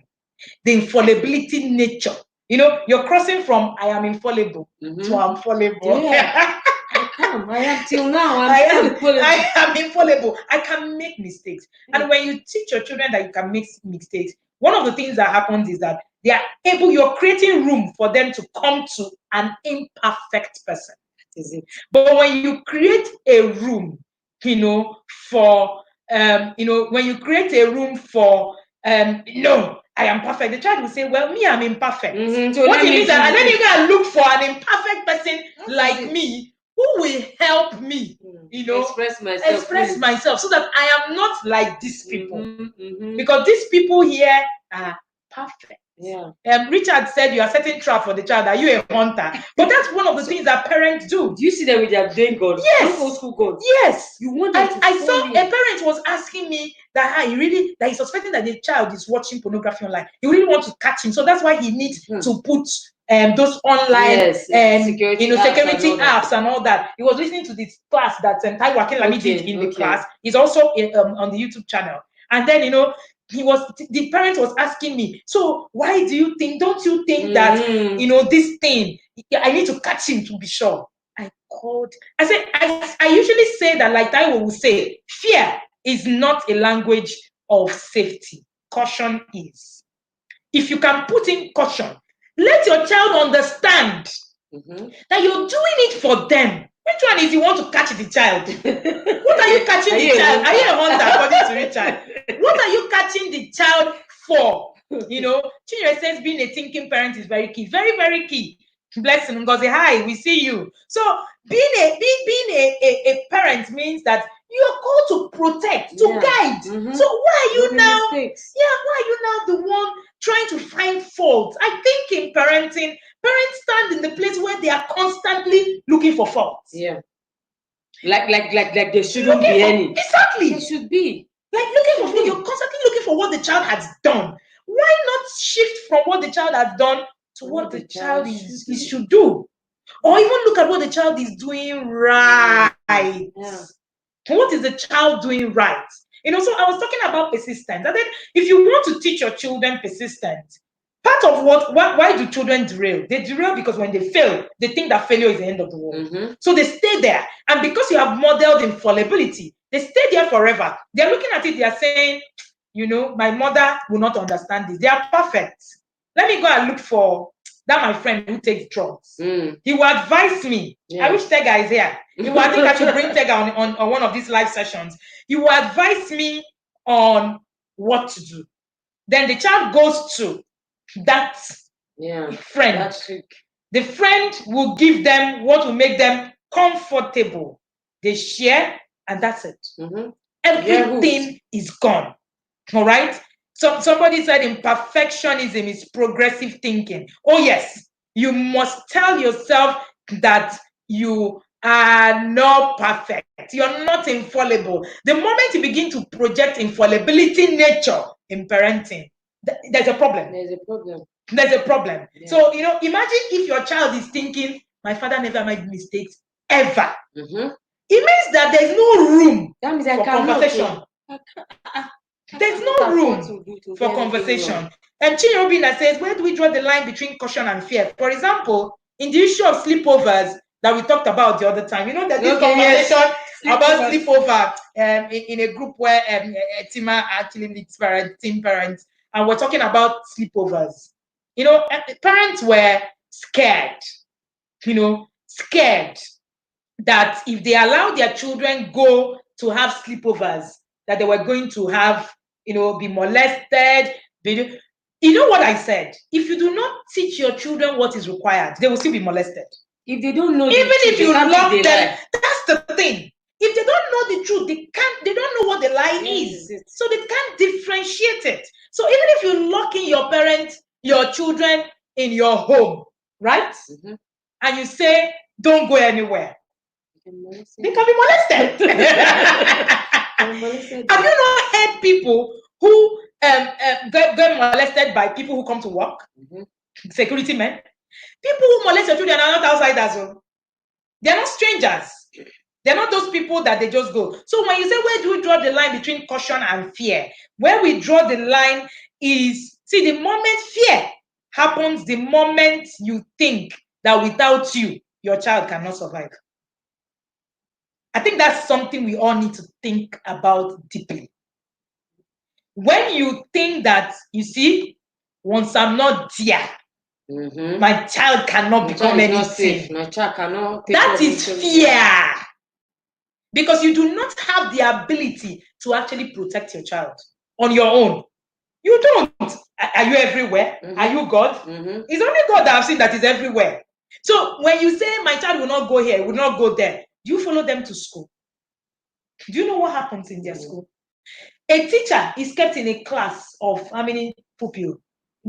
the infallibility nature. You're crossing from I am infallible to I'm fallible. Yeah. I am till now. I am infallible. I can make mistakes. And when you teach your children that you can make mistakes, one of the things that happens is that you're creating room for them to come to an imperfect person. But when you create a room, for when you create a room for no, I am perfect. The child will say, well, me, I'm imperfect. So what do you mean that? And then you gotta look for an imperfect person like me who will help me, express myself so that I am not like these people. Because these people here are perfect. Yeah. Richard said you are setting trap for the child. Are you a hunter? But that's one of the things that parents do. Do you see them with their brain guns? Yes. Old school guns. Yes. You want I saw a parent was asking me that he's suspecting that the child is watching pornography online. He really wants to catch him, so that's why he needs to put those online security apps and all that. He was listening to this class that Taiwo Akinlami did in the class. He's also on the YouTube channel. And then the parent was asking me, so why don't you think that this thing, I need to catch him to be sure? I said, I usually say that, like Taiwo will say, fear is not a language of safety. Caution is. If you can put in caution, let your child understand that you're doing it for them. Which one is you want to catch the child? What are you catching the child? Are you a hunter, according to Richard? What are you catching the child for? Chinwe says being a thinking parent is very key. Very, very key. Bless him. Ngozi, hi, we see you. So being a parent means that you're called to protect, to guide. So why are you now? Mistakes. Why are you now the one trying to find fault? I think in parenting, parents stand in the place where they are constantly looking for faults. Yeah. Like there shouldn't be any. Exactly. There should be. Like looking for fault. You're constantly looking for what the child has done. Why not shift from what the child has done to what the child should do? Or even look at what the child is doing right. Yeah. What is the child doing right? So I was talking about persistence. And then if you want to teach your children persistence, part of why do children derail? They derail because when they fail, they think that failure is the end of the world. So they stay there. And because you have modeled infallibility, they stay there forever. They're looking at it, they are saying, my mother will not understand this. They are perfect. Let me go and look for that my friend who takes drugs. He will advise me. I wish Tega is here. I think I should bring Tega on one of these live sessions. He will advise me on what to do. Then the child goes to that friend. The friend will give them what will make them comfortable. They share, and that's it. Everything is gone. All right? So somebody said imperfectionism is progressive thinking. Oh, yes. You must tell yourself that you are not perfect. You're not infallible. The moment you begin to project infallibility nature in parenting, there's a problem. There's a problem. Yeah. So, imagine if your child is thinking, my father never made mistakes, ever. It means that there's no room for conversation. There's no room for conversation. And Chinwe Obinna says, where do we draw the line between caution and fear? For example, in the issue of sleepovers that we talked about the other time, there's this conversation about sleepover in a group where Etima actually leads team parents, and we're talking about sleepovers. Parents were scared, scared that if they allow their children go to have sleepovers, that they were going to have, be molested. You know what I said? If you do not teach your children what is required, they will still be molested. If they don't know, even if you love them, that's the thing. If they don't know the truth, they don't know what the lie is. So they can't differentiate it. So even if you lock in your children in your home, right? And you say, don't go anywhere, they can be molested. Have you not heard people who get molested by people who come to work? Security men. People who molest your children are not outsiders. They're not strangers. They're not those people that they just go. So when you say, where do we draw the line between caution and fear? Where we draw the line is, see, the moment fear happens, the moment you think that without you, your child cannot survive. I think that's something we all need to think about deeply. When you think that, you see, once I'm not there, my child cannot become anything. My child cannot. That is fear. Because you do not have the ability to actually protect your child on your own. You don't. Are you everywhere? Are you God? It's only God that I've seen that is everywhere. So when you say, my child will not go here, will not go there, do you follow them to school? Do you know what happens in their school? A teacher is kept in a class of how many pupils?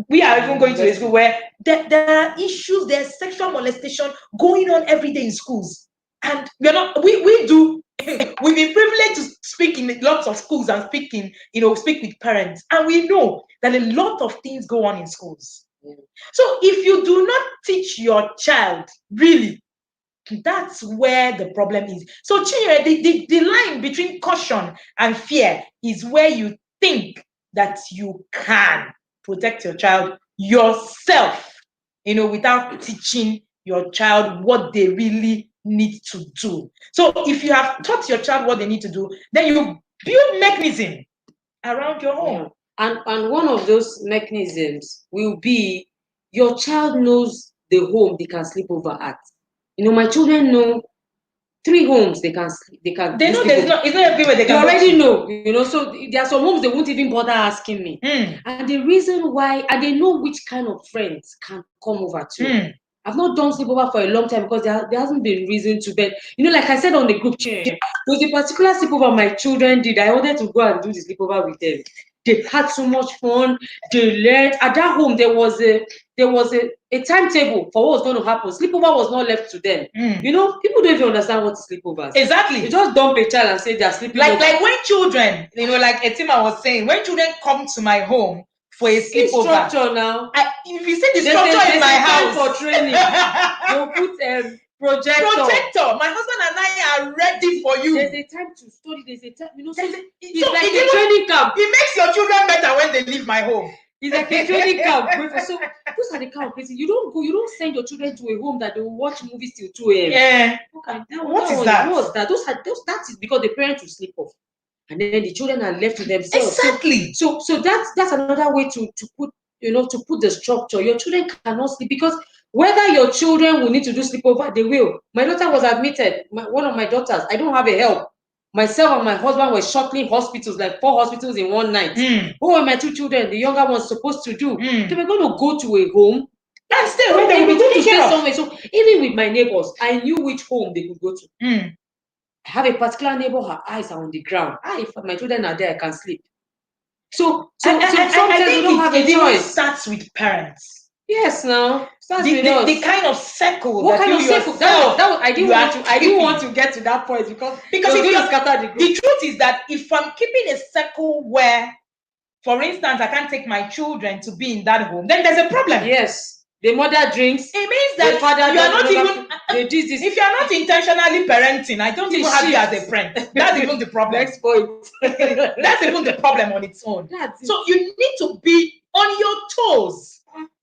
We are even going to a school where there are issues, there's sexual molestation going on every day in schools. And we've been privileged to speak in lots of schools and speak with parents, and we know that a lot of things go on in schools. So if you do not teach your child, really, that's where the problem is. So the line between caution and fear is where you think that you can protect your child yourself, without teaching your child what they really need to do. So if you have taught your child what they need to do, then you build mechanism around your home. And one of those mechanisms will be your child knows the home they can sleep over at. My children know 3 homes they can sleep. They know it's not everywhere they can. They already know, so there are some homes they won't even bother asking me. And the reason why, and they know which kind of friends can come over to. I've not done sleepover for a long time because there hasn't been reason to, but like I said on the group chat, there was a particular sleepover my children did. I wanted to go and do the sleepover with them. They had so much fun. They learned. At that home, there was a timetable for what was going to happen. Sleepover was not left to them. People don't even understand what is sleepover. Exactly. You just dump a child and say they are sleeping. Like when children, like Etima was saying, when children come to my home for a sleepover. Structure now. If you see the structure in my house for training, they'll put projector. My husband and I are ready for you. There's a time to study. There's a time, it's like a training camp. It makes your children better when they leave my home. It's like a training camp. So those are the kind of places you don't send your children to a home that they will watch movies till 2 a.m. Yeah. Okay. What is that? That is because the parents will sleep off, and then the children are left to themselves. Exactly. So that's another way to put the structure. Your children cannot sleep because whether your children will need to do sleepover, they will. My daughter was admitted. One of my daughters, I don't have a help. Myself and my husband were shuttling hospitals, like 4 hospitals in one night. What were my 2 children, the younger ones, supposed to do? They were going to go to a home and stay where they were going to stay somewhere. So even with my neighbors, I knew which home they could go to. I have a particular neighbor, her eyes are on the ground. If my children are there, I can sleep. So sometimes we don't have a choice. It starts with parents. Yes, now the kind of circle. What kind of circle? I didn't want to get to that point because the truth is that if I'm keeping a circle where, for instance, I can't take my children to be in that home, then there's a problem. Yes. The mother drinks. It means that you are not even. If you are not intentionally parenting, I don't even have you as a friend. That's even the problem. Next point. That's even the problem on its own. So you need to be on your toes.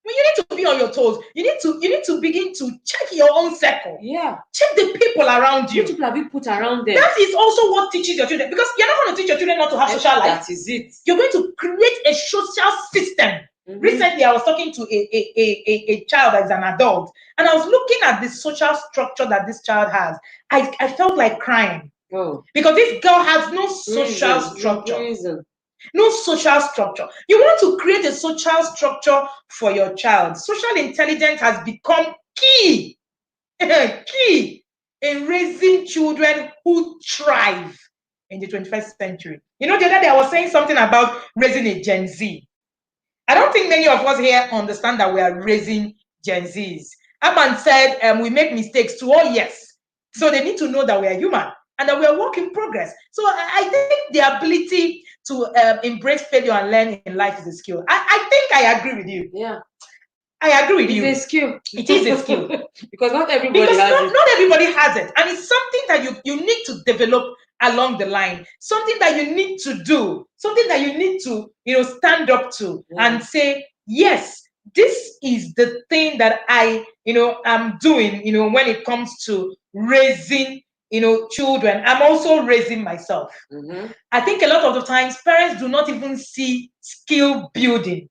When you need to be on your toes, you need to begin to check your own circle. Yeah. Check the people around you. Which people have you put around them? That is also what teaches your children, because you're not going to teach your children not to have social life. That is it. You're going to create a social system. Recently, I was talking to a child as an adult, and I was looking at the social structure that this child has. I felt like crying. Because this girl has no social structure. No social structure. You want to create a social structure for your child. Social intelligence has become key in raising children who thrive in the 21st century. The other day I was saying something about raising a Gen Z. I don't think many of us here understand that we are raising Gen Zs. Aman said we make mistakes too. Oh, yes. So they need to know that we are human and that we are work in progress. So I think the ability to embrace failure and learn in life is a skill. I think I agree with you. Yeah. I agree with you. It's a skill. It is a skill. Because not everybody has it. Not everybody has it. And it's something that you need to develop along the line. Something that you need to do. Something that you need to, stand up to and say, yes, this is the thing that I, am doing, when it comes to raising, children. I'm also raising myself. I think a lot of the times parents do not even see skill building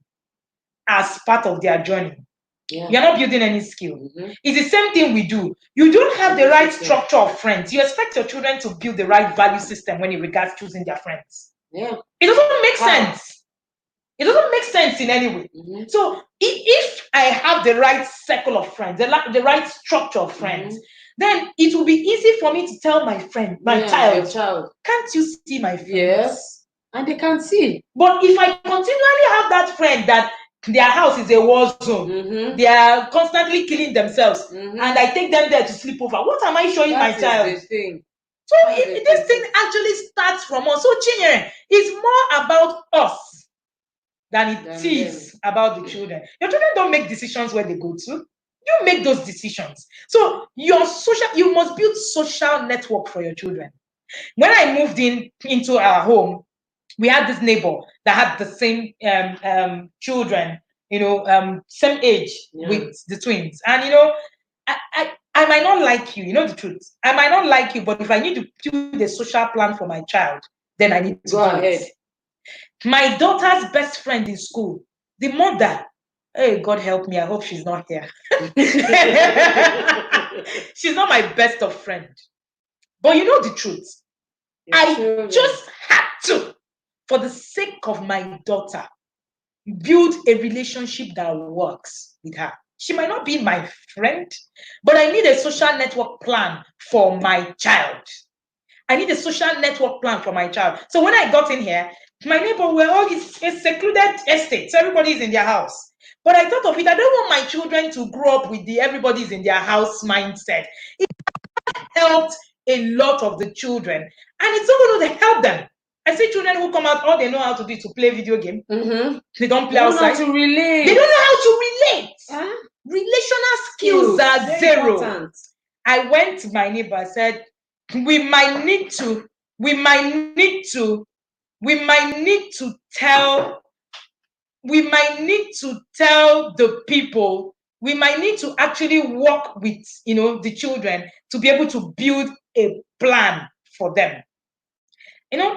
as part of their journey. You're not building any skill. It's the same thing we do. You don't have the right structure of friends. You expect your children to build the right value system when it regards choosing their friends. It doesn't make sense. It doesn't make sense in any way. So if I have the right circle of friends, the right structure of friends, then it will be easy for me to tell my friend, my child, can't you see my friends? Yes, and they can see. But if I continually have that friend that their house is a war zone, they are constantly killing themselves, and I take them there to sleep over, what am I showing my child? The thing. So this thing actually starts from us. So Chinyere is more about us than it is about the children. Your children don't make decisions where they go to. You make those decisions. So you must build social network for your children. When I moved into our home, we had this neighbor that had the same children, same age with the twins. And I might not like you, the truth. I might not like you, but if I need to build a social plan for my child, then I need to go ahead. My daughter's best friend in school, the mother, hey, God help me, I hope she's not here. She's not my best of friend. But you know the truth. I just had to, for the sake of my daughter, build a relationship that works with her. She might not be my friend, but I need a social network plan for my child. I need a social network plan for my child. So when I got in here, my neighbor were all in a secluded estate. So everybody's in their house. But I thought of it, I don't want my children to grow up with the everybody's in their house mindset. It helped a lot of the children. And it's not going to help them. I see children who come out, all they know how to do is to play video game. They don't play outside. They don't know how to relate. They don't know how to relate. Relational skills are zero. Important. I went to my neighbor and said, we might need to tell the people, we might need to actually work with the children to be able to build a plan for them.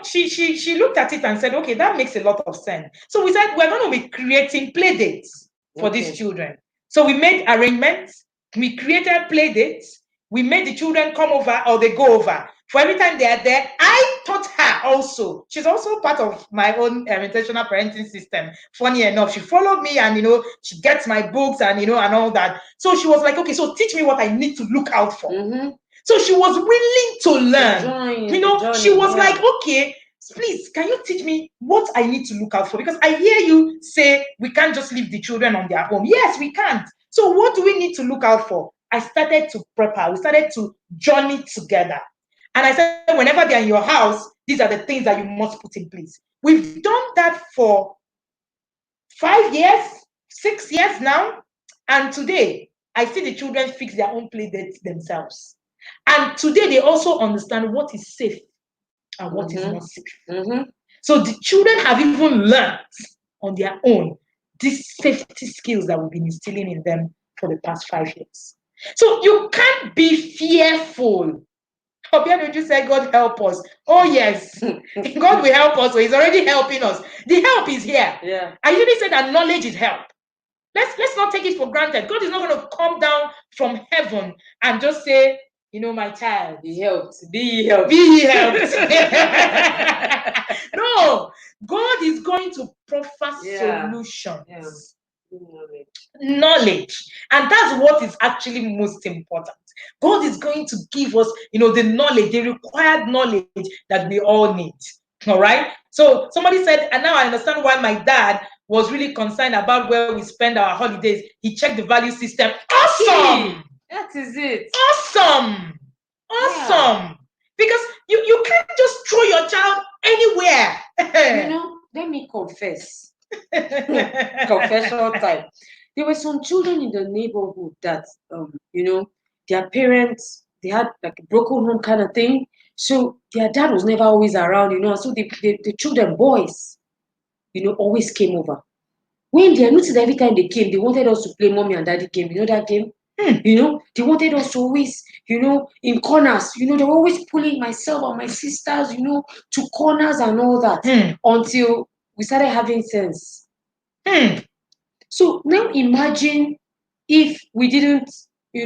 She looked at it and said, okay, that makes a lot of sense. So we said we're going to be creating play dates for these children. So we made arrangements, we created play dates, we made the children come over or they go over. For every time they are there, I taught her also. She's also part of my own intentional parenting system. Funny enough, she followed me and, she gets my books and, and all that. So she was like, okay, so teach me what I need to look out for. So she was willing to learn. She was like, okay, please, can you teach me what I need to look out for? Because I hear you say we can't just leave the children on their own. Yes, we can't. So what do we need to look out for? I started to prep her. We started to journey together. And I said, whenever they're in your house, these are the things that you must put in place. We've done that for 5 years, 6 years now. And today, I see the children fix their own play dates themselves. And today, they also understand what is safe and what is not safe. So the children have even learned on their own these safety skills that we've been instilling in them for the past 5 years. So you can't be fearful. Obiano just said, God help us. Oh, yes. God will help us. So he's already helping us. The help is here. Yeah. I usually say that knowledge is help. Let's not take it for granted. God is not going to come down from heaven and just say, my child, be helped. Be helped. Be helped. No, God is going to proffer solutions. Yeah. Knowledge. And that's what is actually most important. God is going to give us, the knowledge, the required knowledge that we all need. All right. So somebody said, and now I understand why my dad was really concerned about where we spend our holidays. He checked the value system. Awesome. That is it. Awesome. Awesome. Because you can't just throw your child anywhere. Let me confess. Confessional time. There were some children in the neighborhood that, their parents, they had like a broken home kind of thing. So their dad was never always around, So the children, boys, always came over. When they noticed every time they came, they wanted us to play mommy and daddy game. You know that game? They wanted us to always, in corners, they were always pulling myself and my sisters, to corners and all that until we started having sense. So now imagine if we didn't, we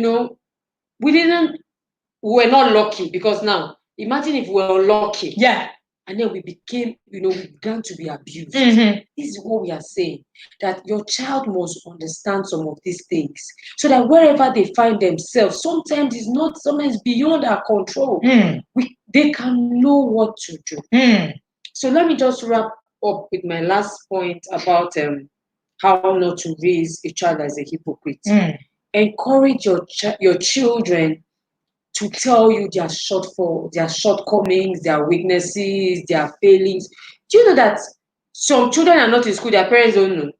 were not lucky, because now imagine if we were lucky. Yeah. And then we became, we began to be abused. This is what we are saying, that your child must understand some of these things so that wherever they find themselves, sometimes beyond our control. They can know what to do. So let me just wrap up with my last point about how not to raise a child as a hypocrite. Encourage your children to tell you their shortfalls, their shortcomings, their weaknesses, their failings. Do you know that some children are not in school, their parents don't know?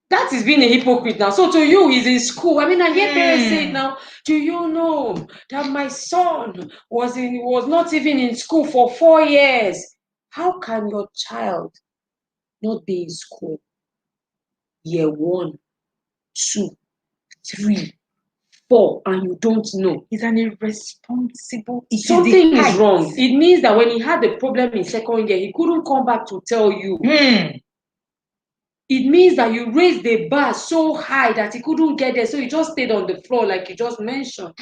That is being a hypocrite now. So to you, he's in school. I mean, I hear parents say it now. Do you know that my son was not even in school for 4 years? How can your child not be in school? Year 1, 2, 3, 4, and you don't know? He's an irresponsible. Something is wrong. It means that when he had the problem in 2nd year, he couldn't come back to tell you. It means that you raised the bar so high that he couldn't get there, so he just stayed on the floor, like you just mentioned.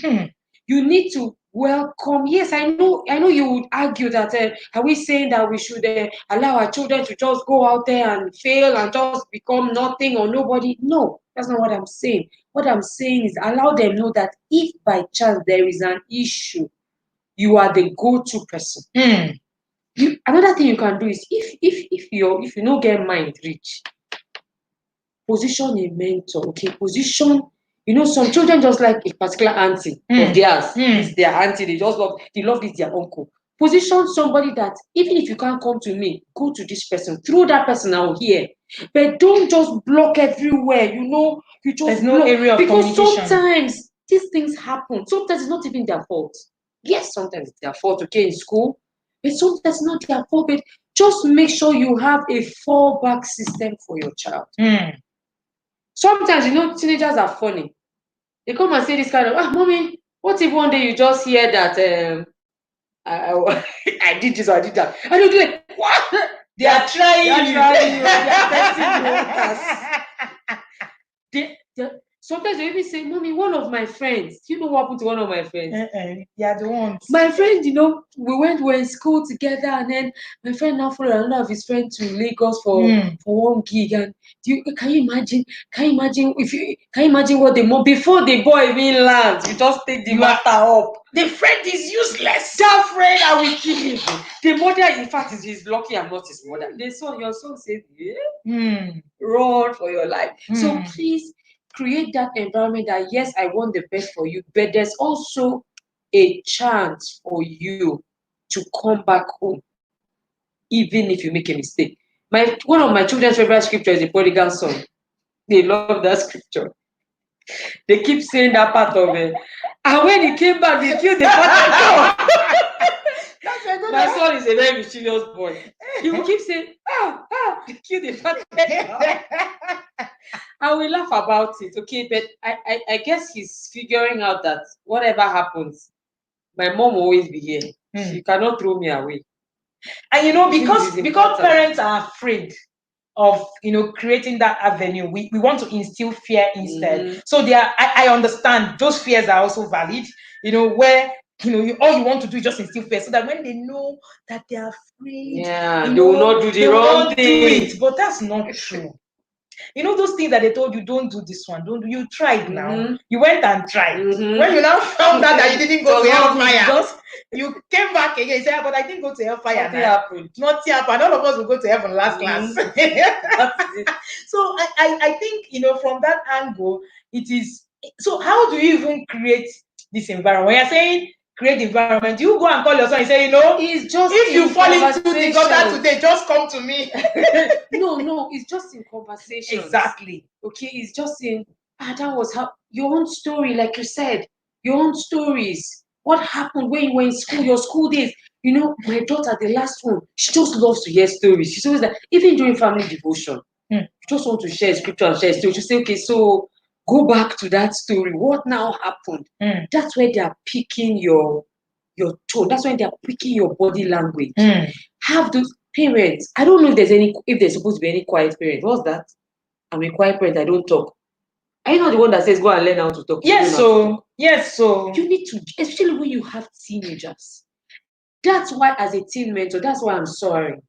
You need to welcome. Yes, I know you would argue that are we saying that we should allow our children to just go out there and fail and just become nothing or nobody? No, that's not what I'm saying. What I'm saying is allow them know that if by chance there is an issue, you are the go-to person. Another thing you can do is if you don't get mind reach, position a mentor. Okay, position. Some children just like a particular auntie of theirs. It's their auntie. They love this their uncle. Position somebody that even if you can't come to me, go to this person. Through that person, I'll hear. But don't just block everywhere. You just There's no area of because communication. sometimes these things happen. Sometimes it's not even their fault. Yes, sometimes it's their fault. Okay, in school, but sometimes it's not their fault. But just make sure you have a fallback system for your child. Sometimes, teenagers are funny. They come and say this kind of, mommy, what if one day you just hear that I did this or I did that? And you'll be like, what? They are trying you. They are testing you. Sometimes they even say, mommy, one of my friends. Do you know what happened to one of my friends? Yeah, the ones. My friend, we were in school together, and then my friend now followed another of his friends to Lagos for one gig. And can you imagine what the mom before the boy even lands, you just take the matter up. The friend is useless. That friend, I will kill him. The mother, in fact, is lucky I'm not his mother. Your son says, run for your life. So please create that environment that yes, I want the best for you, but there's also a chance for you to come back home, even if you make a mistake. One of my children's favorite scripture is the prodigal son. They love that scripture. They keep saying that part of it. And when he came back, they killed the father. My son is a very mischievous boy. He will keep saying, they killed the father. I will laugh about it, okay? But I guess he's figuring out that whatever happens, my mom will always be here. She cannot throw me away. And because parents are afraid of creating that avenue, we want to instill fear instead. So I understand those fears are also valid, where all you want to do is just instill fear so that when they know that they are afraid, they will not do the wrong thing. But that's not true. Those things that they told you, don't do this one, don't do. You tried now. You went and tried. When you now found out that you didn't go to hellfire, you came back again. You said, but I didn't go to hellfire. Nothing happened. Nothing happened. All of us will go to heaven last class. So I think, from that angle, it is. So how do you even create this environment? When you're saying create environment, you go and call your son and say, it's just if you fall into the gutter today, just come to me. No, it's just in conversation. Exactly. Okay, it's just in that was how your own story, like you said, your own stories. What happened when you were in school, your school days. My daughter, the last one, she just loves to hear stories. She's always like, even during family devotion, you just want to share scripture and share story. She say, okay, so go back to that story. What now happened? That's where they are picking your tone. That's when they are picking your body language. Have those parents. I don't know if there's supposed to be any quiet parent. What's that? I'm a quiet parent. I don't talk. Are you not the one that says go and learn how to talk? Yes, so you need to, especially when you have teenagers. That's why, as a teen mentor, that's why I'm sorry.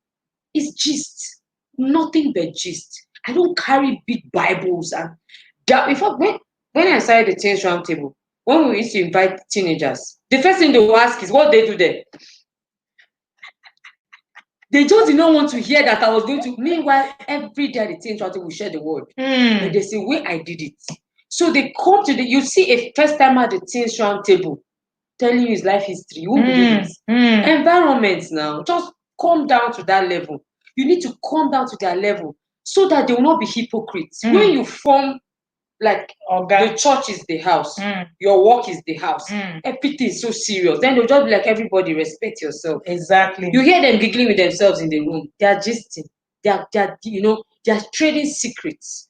It's gist, nothing but gist. I don't carry big Bibles and that. In fact, when I started the Teens Round Table, when we used to invite teenagers, the first thing they will ask is what they do there. They just did not want to hear that I was going to. Meanwhile, every day at the Teens Round Table, we share the word. But they say, where I did it. So they come to you see a first timer at the teens round table telling you his life history. You won't believe it. Environments now, just come down to that level. You need to come down to their level so that they will not be hypocrites. When you form, like, the church is the house, your work is the house, everything is so serious, then they'll just be like, everybody respect yourself. Exactly. You hear them giggling with themselves in the room. They are gisting. They are trading secrets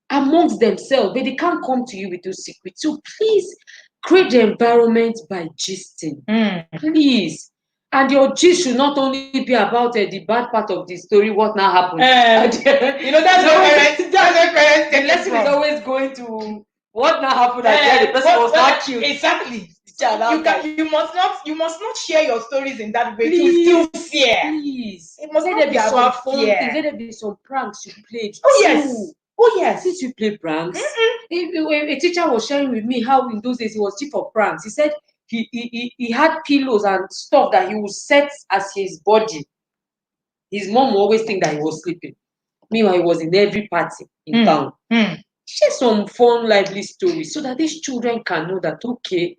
amongst themselves, but they can't come to you with those secrets. So please create the environment by gisting. Please. And your gist should not only be about the bad part of the story, what now happened. That's where parents The lesson is always going to what now happened the person was not killed. Exactly. You must not share your stories in that way. To still fear. Please. It must Let not there be be some about fun fear. things. Let there be some pranks you played. Oh yes. Oh yes. Since you play pranks, a teacher was sharing with me how in those days he was chief of pranks. He said he had pillows and stuff that he would set as his body. His mom would always think that he was sleeping. Meanwhile, he was in every party in town. Share some fun, lively stories so that these children can know that, okay,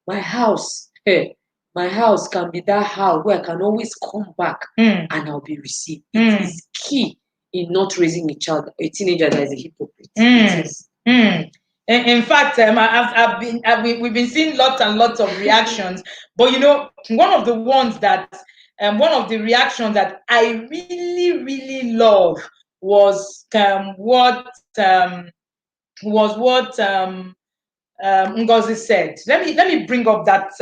my house can be that house where I can always come back and I'll be received. It is key in not raising a teenager that is a hypocrite. It is. In fact, we've been seeing lots and lots of reactions, but one of the reactions that I really, really love was what Ngozi said. Let me bring up that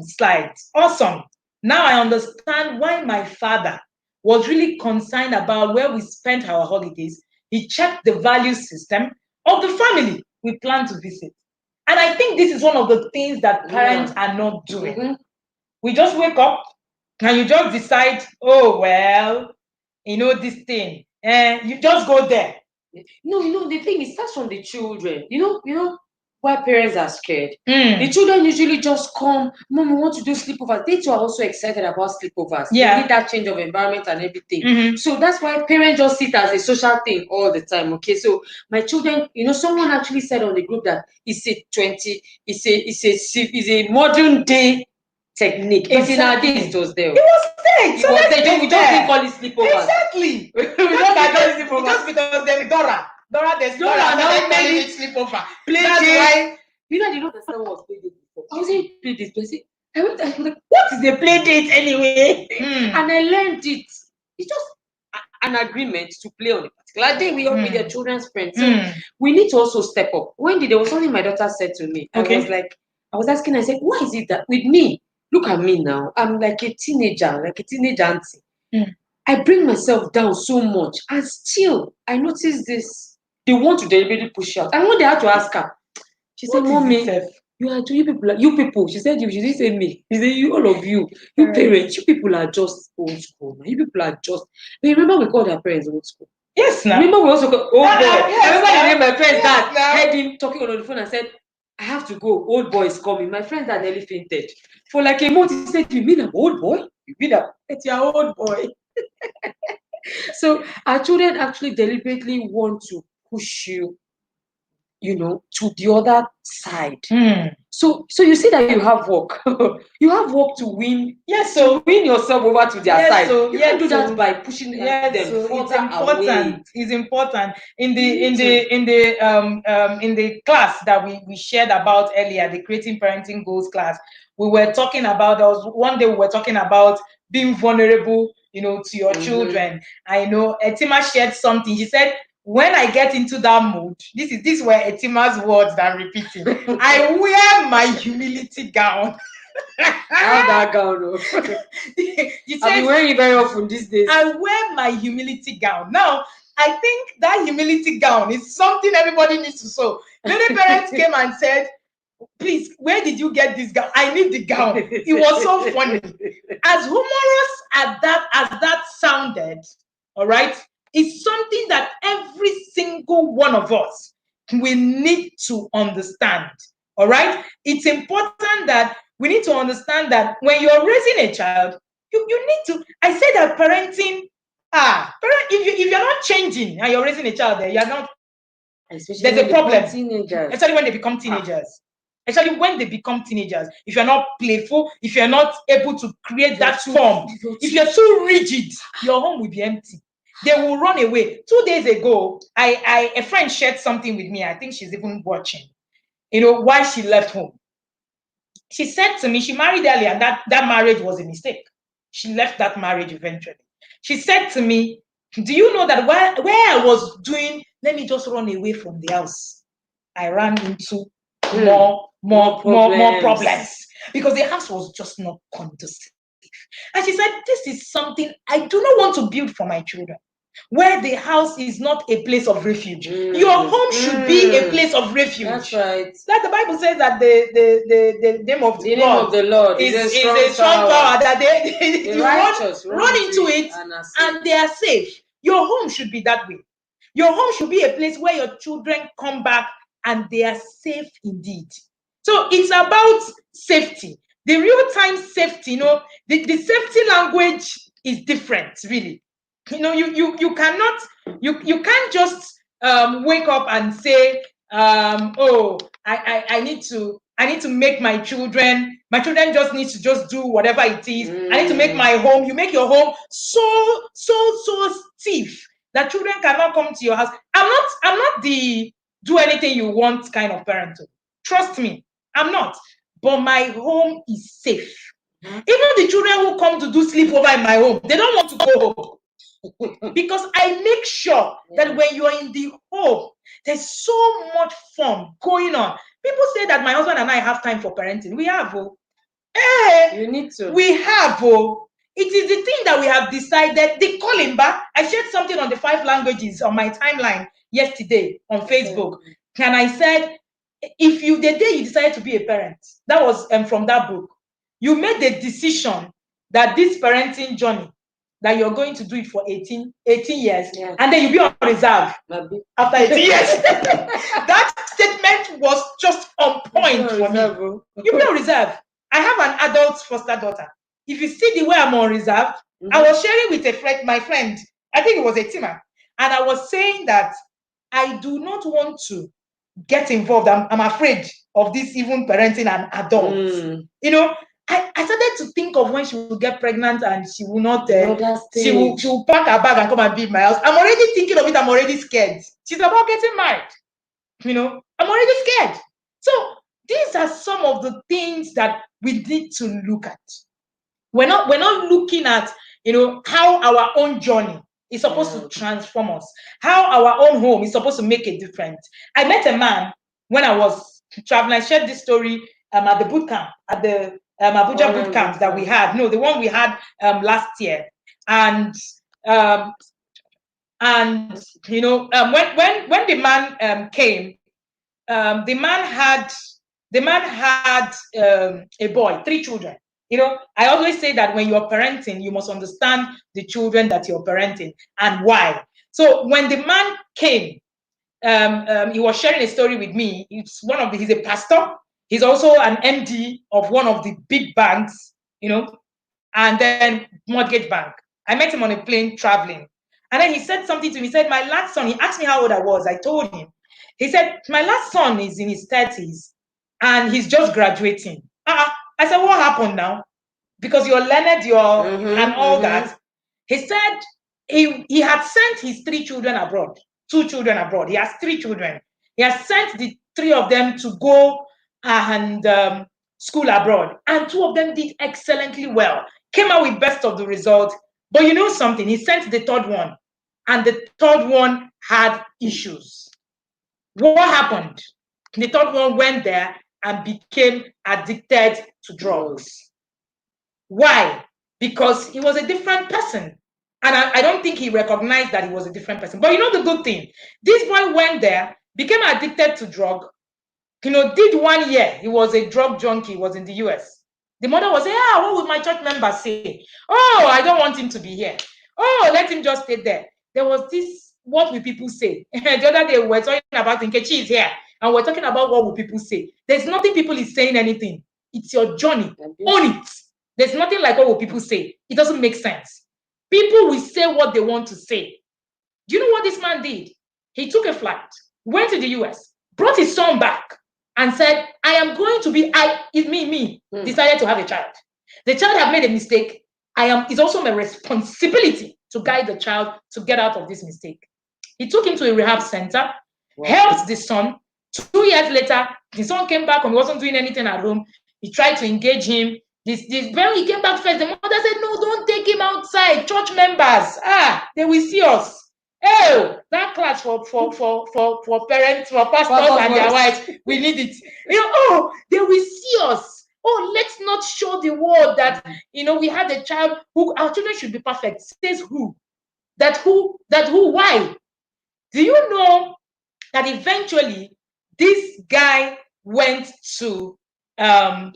slide. Awesome. Now I understand why my father was really concerned about where we spent our holidays. He checked the value system of the family we plan to visit. And I think this is one of the things that parents are not doing. We just wake up and you just decide, oh, well, this thing. You just go there. No, the thing, it starts from the children. Why parents are scared. The children usually just come, Mom, we want to do sleepovers. They too are also excited about sleepovers. Yeah. They need that change of environment and everything. So that's why parents just see it as a social thing all the time. Okay, so my children, someone actually said on the group that it's a modern day technique. But in our days, it was there. It was there. We just didn't call it sleepovers. Exactly. Just because there's Dora, now made it sleepover. That's why. I didn't understand what was play date before. I was saying play date, but I was like, what is the play date anyway? And I learned it. It's just an agreement to play on a particular day with your children's friends. So we need to also step up. There was something my daughter said to me. I was asking, I said, why is it that with me, look at me now, I'm like a teenage auntie. I bring myself down so much, and still I notice this. They want to deliberately push out. And when they had to ask her, she said, Mommy, you people. She said, she didn't say me. She said, you, all of you, parents, you people are just old school. You people are just. But you remember we called our parents old school. Yes, now. Remember we also called old boy. I remember the day my friend's dad heard him talking on the phone and said, I have to go. Old boy is coming. My friend dad nearly fainted. For like a month, he said, you mean an old boy? You mean it's your old boy? So our children actually deliberately want to push you, to the other side. So you see that you have work. You have work to win. Yes, so win yourself over to their side. You can do that by pushing them further away. It's important. In the class that we shared about earlier, the Creating Parenting Goals class, we were talking about. There was one day we were talking about being vulnerable, to your children. I know Etima shared something. She said, when I get into that mood, these were Etima's words that I'm repeating. I wear my humility gown. How that gown? I've been wearing it very often these days. I wear my humility gown. Now, I think that humility gown is something everybody needs to sew. Many parents came and said, please, where did you get this gown? I need the gown. It was so funny. As humorous as that sounded, all right, it's something that every single one of us will need to understand. All right, it's important that we need to understand that when you're raising a child, you need to. I say that parenting, if you're not changing and you're raising a child, there you're not Especially there's when a they become problem. teenagers. Especially when they become teenagers. Especially when they become teenagers. If you're not playful, if you're not able to create that form, if you're too rigid, your home will be empty. They will run away. 2 days ago, a friend shared something with me. I think she's even watching. Why she left home. She said to me, she married early, and that marriage was a mistake. She left that marriage eventually. She said to me, do you know that where I was doing, let me just run away from the house, I ran into more problems because the house was just not conducive. And she said, this is something I do not want to build for my children, where the house is not a place of refuge. Your home should be a place of refuge. That's right. Like the Bible says that the name of the name of the Lord is a strong power that they the righteous run into it and they are safe. Your home should be that way. Your home should be a place where your children come back and they are safe indeed. So it's about safety. The real-time safety, the safety language is different, really. You can't just wake up and say, oh, I need to make my children just need to just do whatever it is. I need to make my home. You make your home so stiff that children cannot come to your house. I'm not the do anything you want kind of parent. Trust me, I'm not. But my home is safe. Even the children who come to do sleepover in my home, they don't want to go home. Because I make sure that when you are in the home, there's so much fun going on. People say that my husband and I have time for parenting. We have, you need to. We have, it is the thing that we have decided. They call him back. I shared something on the 5 languages on my timeline yesterday on Facebook. And I said, if the day you decided to be a parent, that was from that book, you made the decision that this parenting journey, that you're going to do it for 18 years, and then you'll be on reserve after 18 years. That statement was just on point for me. You'll be on reserve. I have an adult foster daughter. If you see the way I'm on reserve, I was sharing with my friend, I think it was Etima, and I was saying that I do not want to get involved. I'm afraid of this, even parenting an adult. I started to think of when she will get pregnant and she will not, she will pack her bag and come and be in my house. I'm already thinking of it. I'm already scared. She's about getting married. I'm already scared. So these are some of the things that we need to look at. We're not looking at, how our own journey is supposed to transform us, how our own home is supposed to make a difference. I met a man when I was traveling. I shared this story at the boot camp, at the Abuja boot camp that we had. No, the one we had last year. And when the man came, the man had a boy, 3 children. I always say that when you're parenting, you must understand the children that you're parenting and why. So when the man came, he was sharing a story with me. He's a pastor. He's also an MD of one of the big banks, and then mortgage bank. I met him on a plane traveling. And then he said something to me. He said, my last son, he asked me how old I was. I told him. He said, my last son is in his 30s and he's just graduating. I said, what happened now? Because you're learned, and all that. He said he had sent his 3 children abroad, 2 children abroad. He has 3 children. He has sent the 3 of them to go and school abroad. And 2 of them did excellently well, came out with best of the result. But you know something? He sent the 3rd one, and the 3rd one had issues. What happened? The 3rd one went there and became addicted to drugs. Why? Because he was a different person. And I don't think he recognized that he was a different person. But you know the good thing? This boy went there, became addicted to drug, did 1 year. He was a drug junkie, was in the US. The mother was saying, what would my church members say? Oh, I don't want him to be here. Oh, let him just stay there. There was this, what will people say? The other day we were talking about Nkechi is here, and we're talking about what will people say. There's nothing people is saying anything. It's your journey. Own it. There's nothing like what will people say. It doesn't make sense. People will say what they want to say. Do you know what this man did? He took a flight. went to the US, brought his son back, and said, I am going to be, decided to have a child. The child have made a mistake. It's also my responsibility to guide the child to get out of this mistake. He took him to a rehab center, helped the son. 2 years later, the son came back and wasn't doing anything at home. He tried to engage him. When he came back first, the mother said, no, don't take him outside. Church members, they will see us. Oh, that class for parents, for pastors and their wives, we need it. They will see us. Oh, let's not show the world that, we had a child who, our children should be perfect. Says who? Why? Do you know that eventually this guy went to Ijoma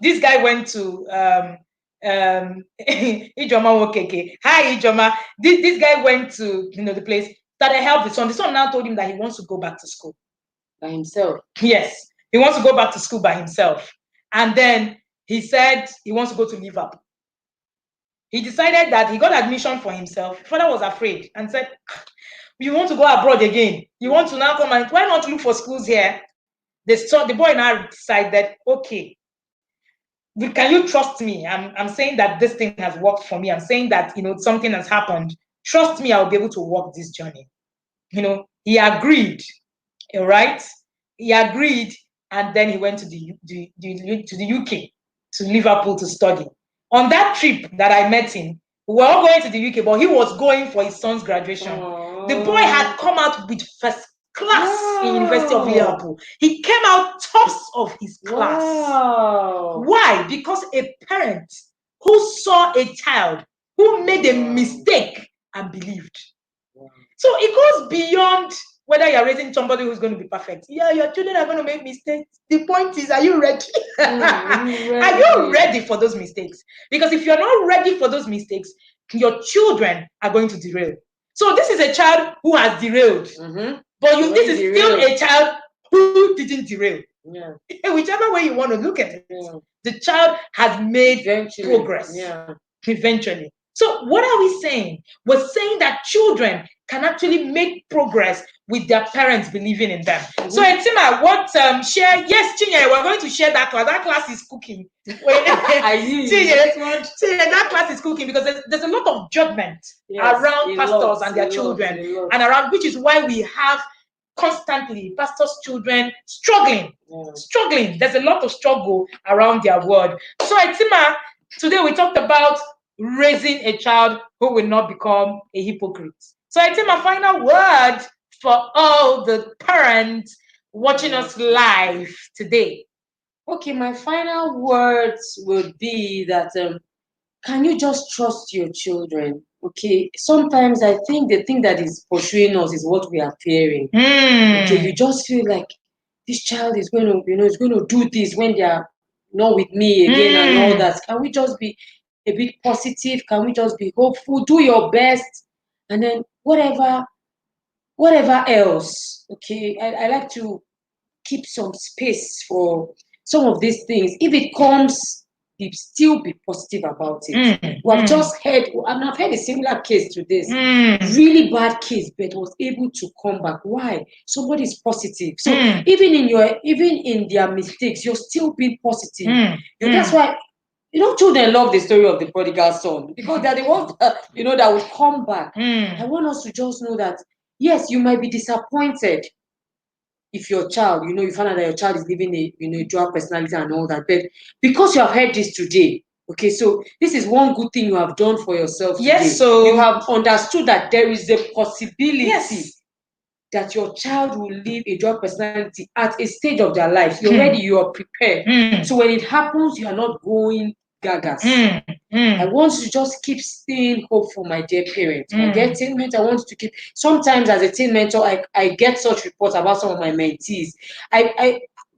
Wokeke. Hi Ijoma. This guy went to the place, started help the son. The son now told him that he wants to go back to school by himself. Yes, he wants to go back to school by himself. And then he said he wants to go to Liverpool. He decided that he got admission for himself. Father was afraid and said, you want to go abroad again? You want to now come and why not look for schools here? The boy now decided, okay, can you trust me? I'm saying that this thing has worked for me. I'm saying that something has happened. Trust me, I'll be able to walk this journey. He agreed. All right, he agreed, and then he went to the UK, to Liverpool to study. On that trip that I met him, we were all going to the UK, but he was going for his son's graduation. Aww. The boy had come out with first class in University of Liverpool. He came out tops of his class. Wow. Why? Because a parent who saw a child who made a mistake and believed. Wow. So it goes beyond whether you're raising somebody who's going to be perfect. Yeah, your children are going to make mistakes. The point is, are you ready? Are you ready for those mistakes? Because if you're not ready for those mistakes, your children are going to derail. So this is a child who has derailed. Mm-hmm. But this is still a child who didn't derail. Yeah. Whichever way you want to look at it, the child has made progress. Yeah. Eventually. So what are we saying? We're saying that children can actually make progress with their parents believing in them. Mm-hmm. So Etima, yes, Chinye, we're going to share that class. That class is cooking. That class is cooking because there's a lot of judgment around pastors and their children, and around, which is why we have constantly pastors' children struggling. There's a lot of struggle around their word. So Etima, today we talked about raising a child who will not become a hypocrite. So I think my final word for all the parents watching us live today. Okay, my final words would be that can you just trust your children? Okay, sometimes I think the thing that is pursuing us is what we are fearing. Okay, you just feel like this child is going to, is going to do this when they are not with me again and all that. Can we just be a bit positive? Can we just be hopeful? Do your best, and then whatever else. Okay, I like to keep some space for some of these things. If it comes, still be positive about it. We have just heard, and I've had a similar case to this. Really bad case, but was able to come back. Why? Somebody is positive. So even in their mistakes, you're still being positive. And that's why children love the story of the prodigal son because they're the ones that will come back. I want us to just know that yes, you might be disappointed if your child, you find out that your child is living a dual personality and all that, but because you have heard this today, okay, so this is one good thing you have done for yourself today. Yes, so you have understood that there is a possibility that your child will live a dual personality at a stage of their life. You're ready, you are prepared. So when it happens, you are not going gagas. I want you to just keep staying hopeful, my dear parents. My dear teen mentor, I want you to keep. Sometimes as a teen mentor, I get such reports about some of my mentees.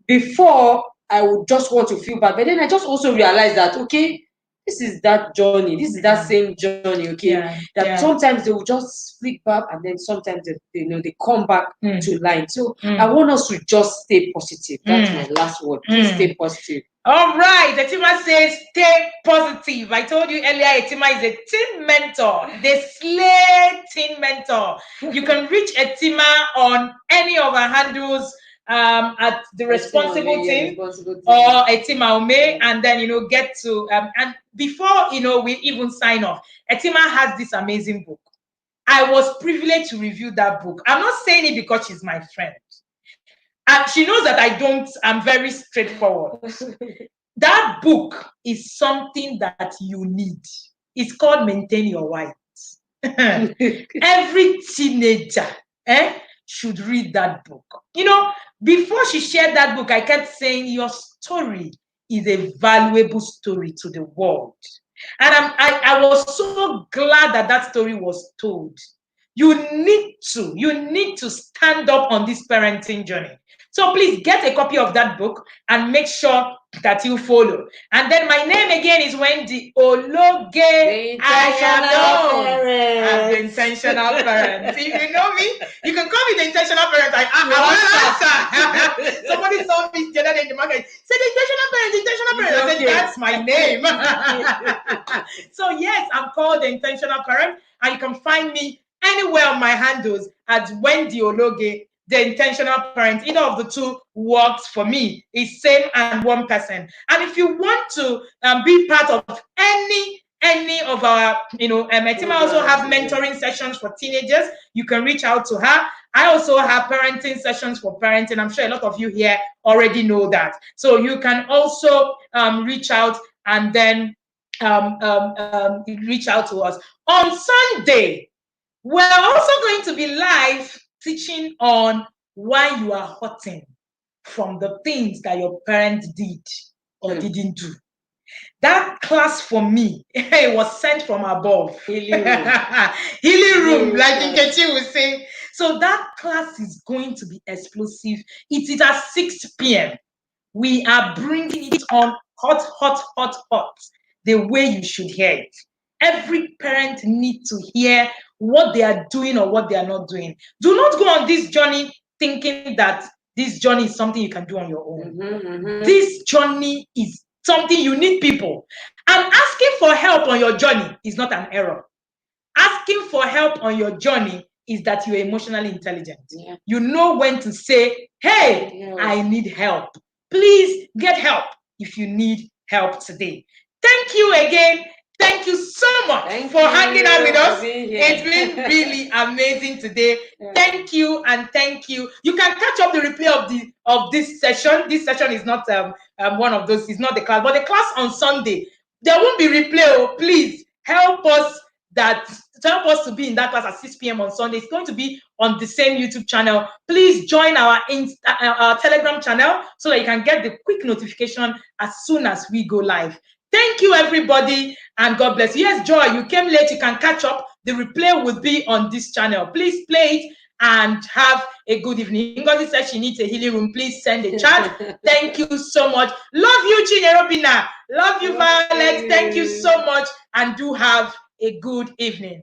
Before I would just want to feel bad, but then I just also realized that okay, this is that journey. This is that same journey. Okay, sometimes they will just flick back, and then sometimes they come back to line. So I want us to just stay positive. That's my last word. Please stay positive. All right, Etima says, stay positive. I told you earlier, Etima is a teen mentor, the slay teen mentor. You can reach Etima on any of our handles at the responsible teen or Etima Umeh, and then get to and before we even sign off, Etima has this amazing book. I was privileged to review that book. I'm not saying it because she's my friend. And she knows that I'm very straightforward. That book is something that you need. It's called Maintain Your White. Every teenager should read that book. Before she shared that book, I kept saying your story is a valuable story to the world. And I was so glad that that story was told. You need to stand up on this parenting journey. So please get a copy of that book and make sure that you follow. And then my name again is Wendy Ologe. I'm the intentional parent. If you know me, you can call me the intentional parent. I will answer. Somebody saw me the other day in the market. Say the intentional parent. I said, that's my name. So yes, I'm called the intentional parent, and you can find me anywhere on my handles at Wendy Ologe, the intentional parent. Either of the two works for me. It's same and one person. And if you want to be part of any of our, Etima also have mentoring sessions for teenagers. You can reach out to her. I also have parenting sessions for parenting. I'm sure a lot of you here already know that. So you can also reach out and then reach out to us. On Sunday, we're also going to be live teaching on why you are hurting from the things that your parents did or didn't do. That class for me, it was sent from above. Healing room, like Nkechi was saying. So that class is going to be explosive. It is at 6 p.m. We are bringing it on hot, the way you should hear it. Every parent needs to hear what they are doing or what they are not doing. Do not go on this journey thinking that this journey is something you can do on your own. This journey is something you need people. And asking for help on your journey is not an error. Asking for help on your journey is that you're emotionally intelligent. Yeah. You know when to say, hey, I need help. Please get help if you need help today. Thank you again. Thank you so much for hanging out with us. It's been really amazing today. Yeah. Thank you and thank you. You can catch up the replay of this session. This session is not one of those. It's not the class, but the class on Sunday. There won't be replay. Oh, please help us to be in that class at 6 p.m. on Sunday. It's going to be on the same YouTube channel. Please join our Telegram channel so that you can get the quick notification as soon as we go live. Thank you, everybody, and God bless you. Yes, Joy, you came late. You can catch up. The replay will be on this channel. Please play it and have a good evening. Ngozi said she needs a healing room. Please send a chat. Thank you so much. Love you, Chinyerobina. Love you, Violet. Thank you so much, and do have a good evening.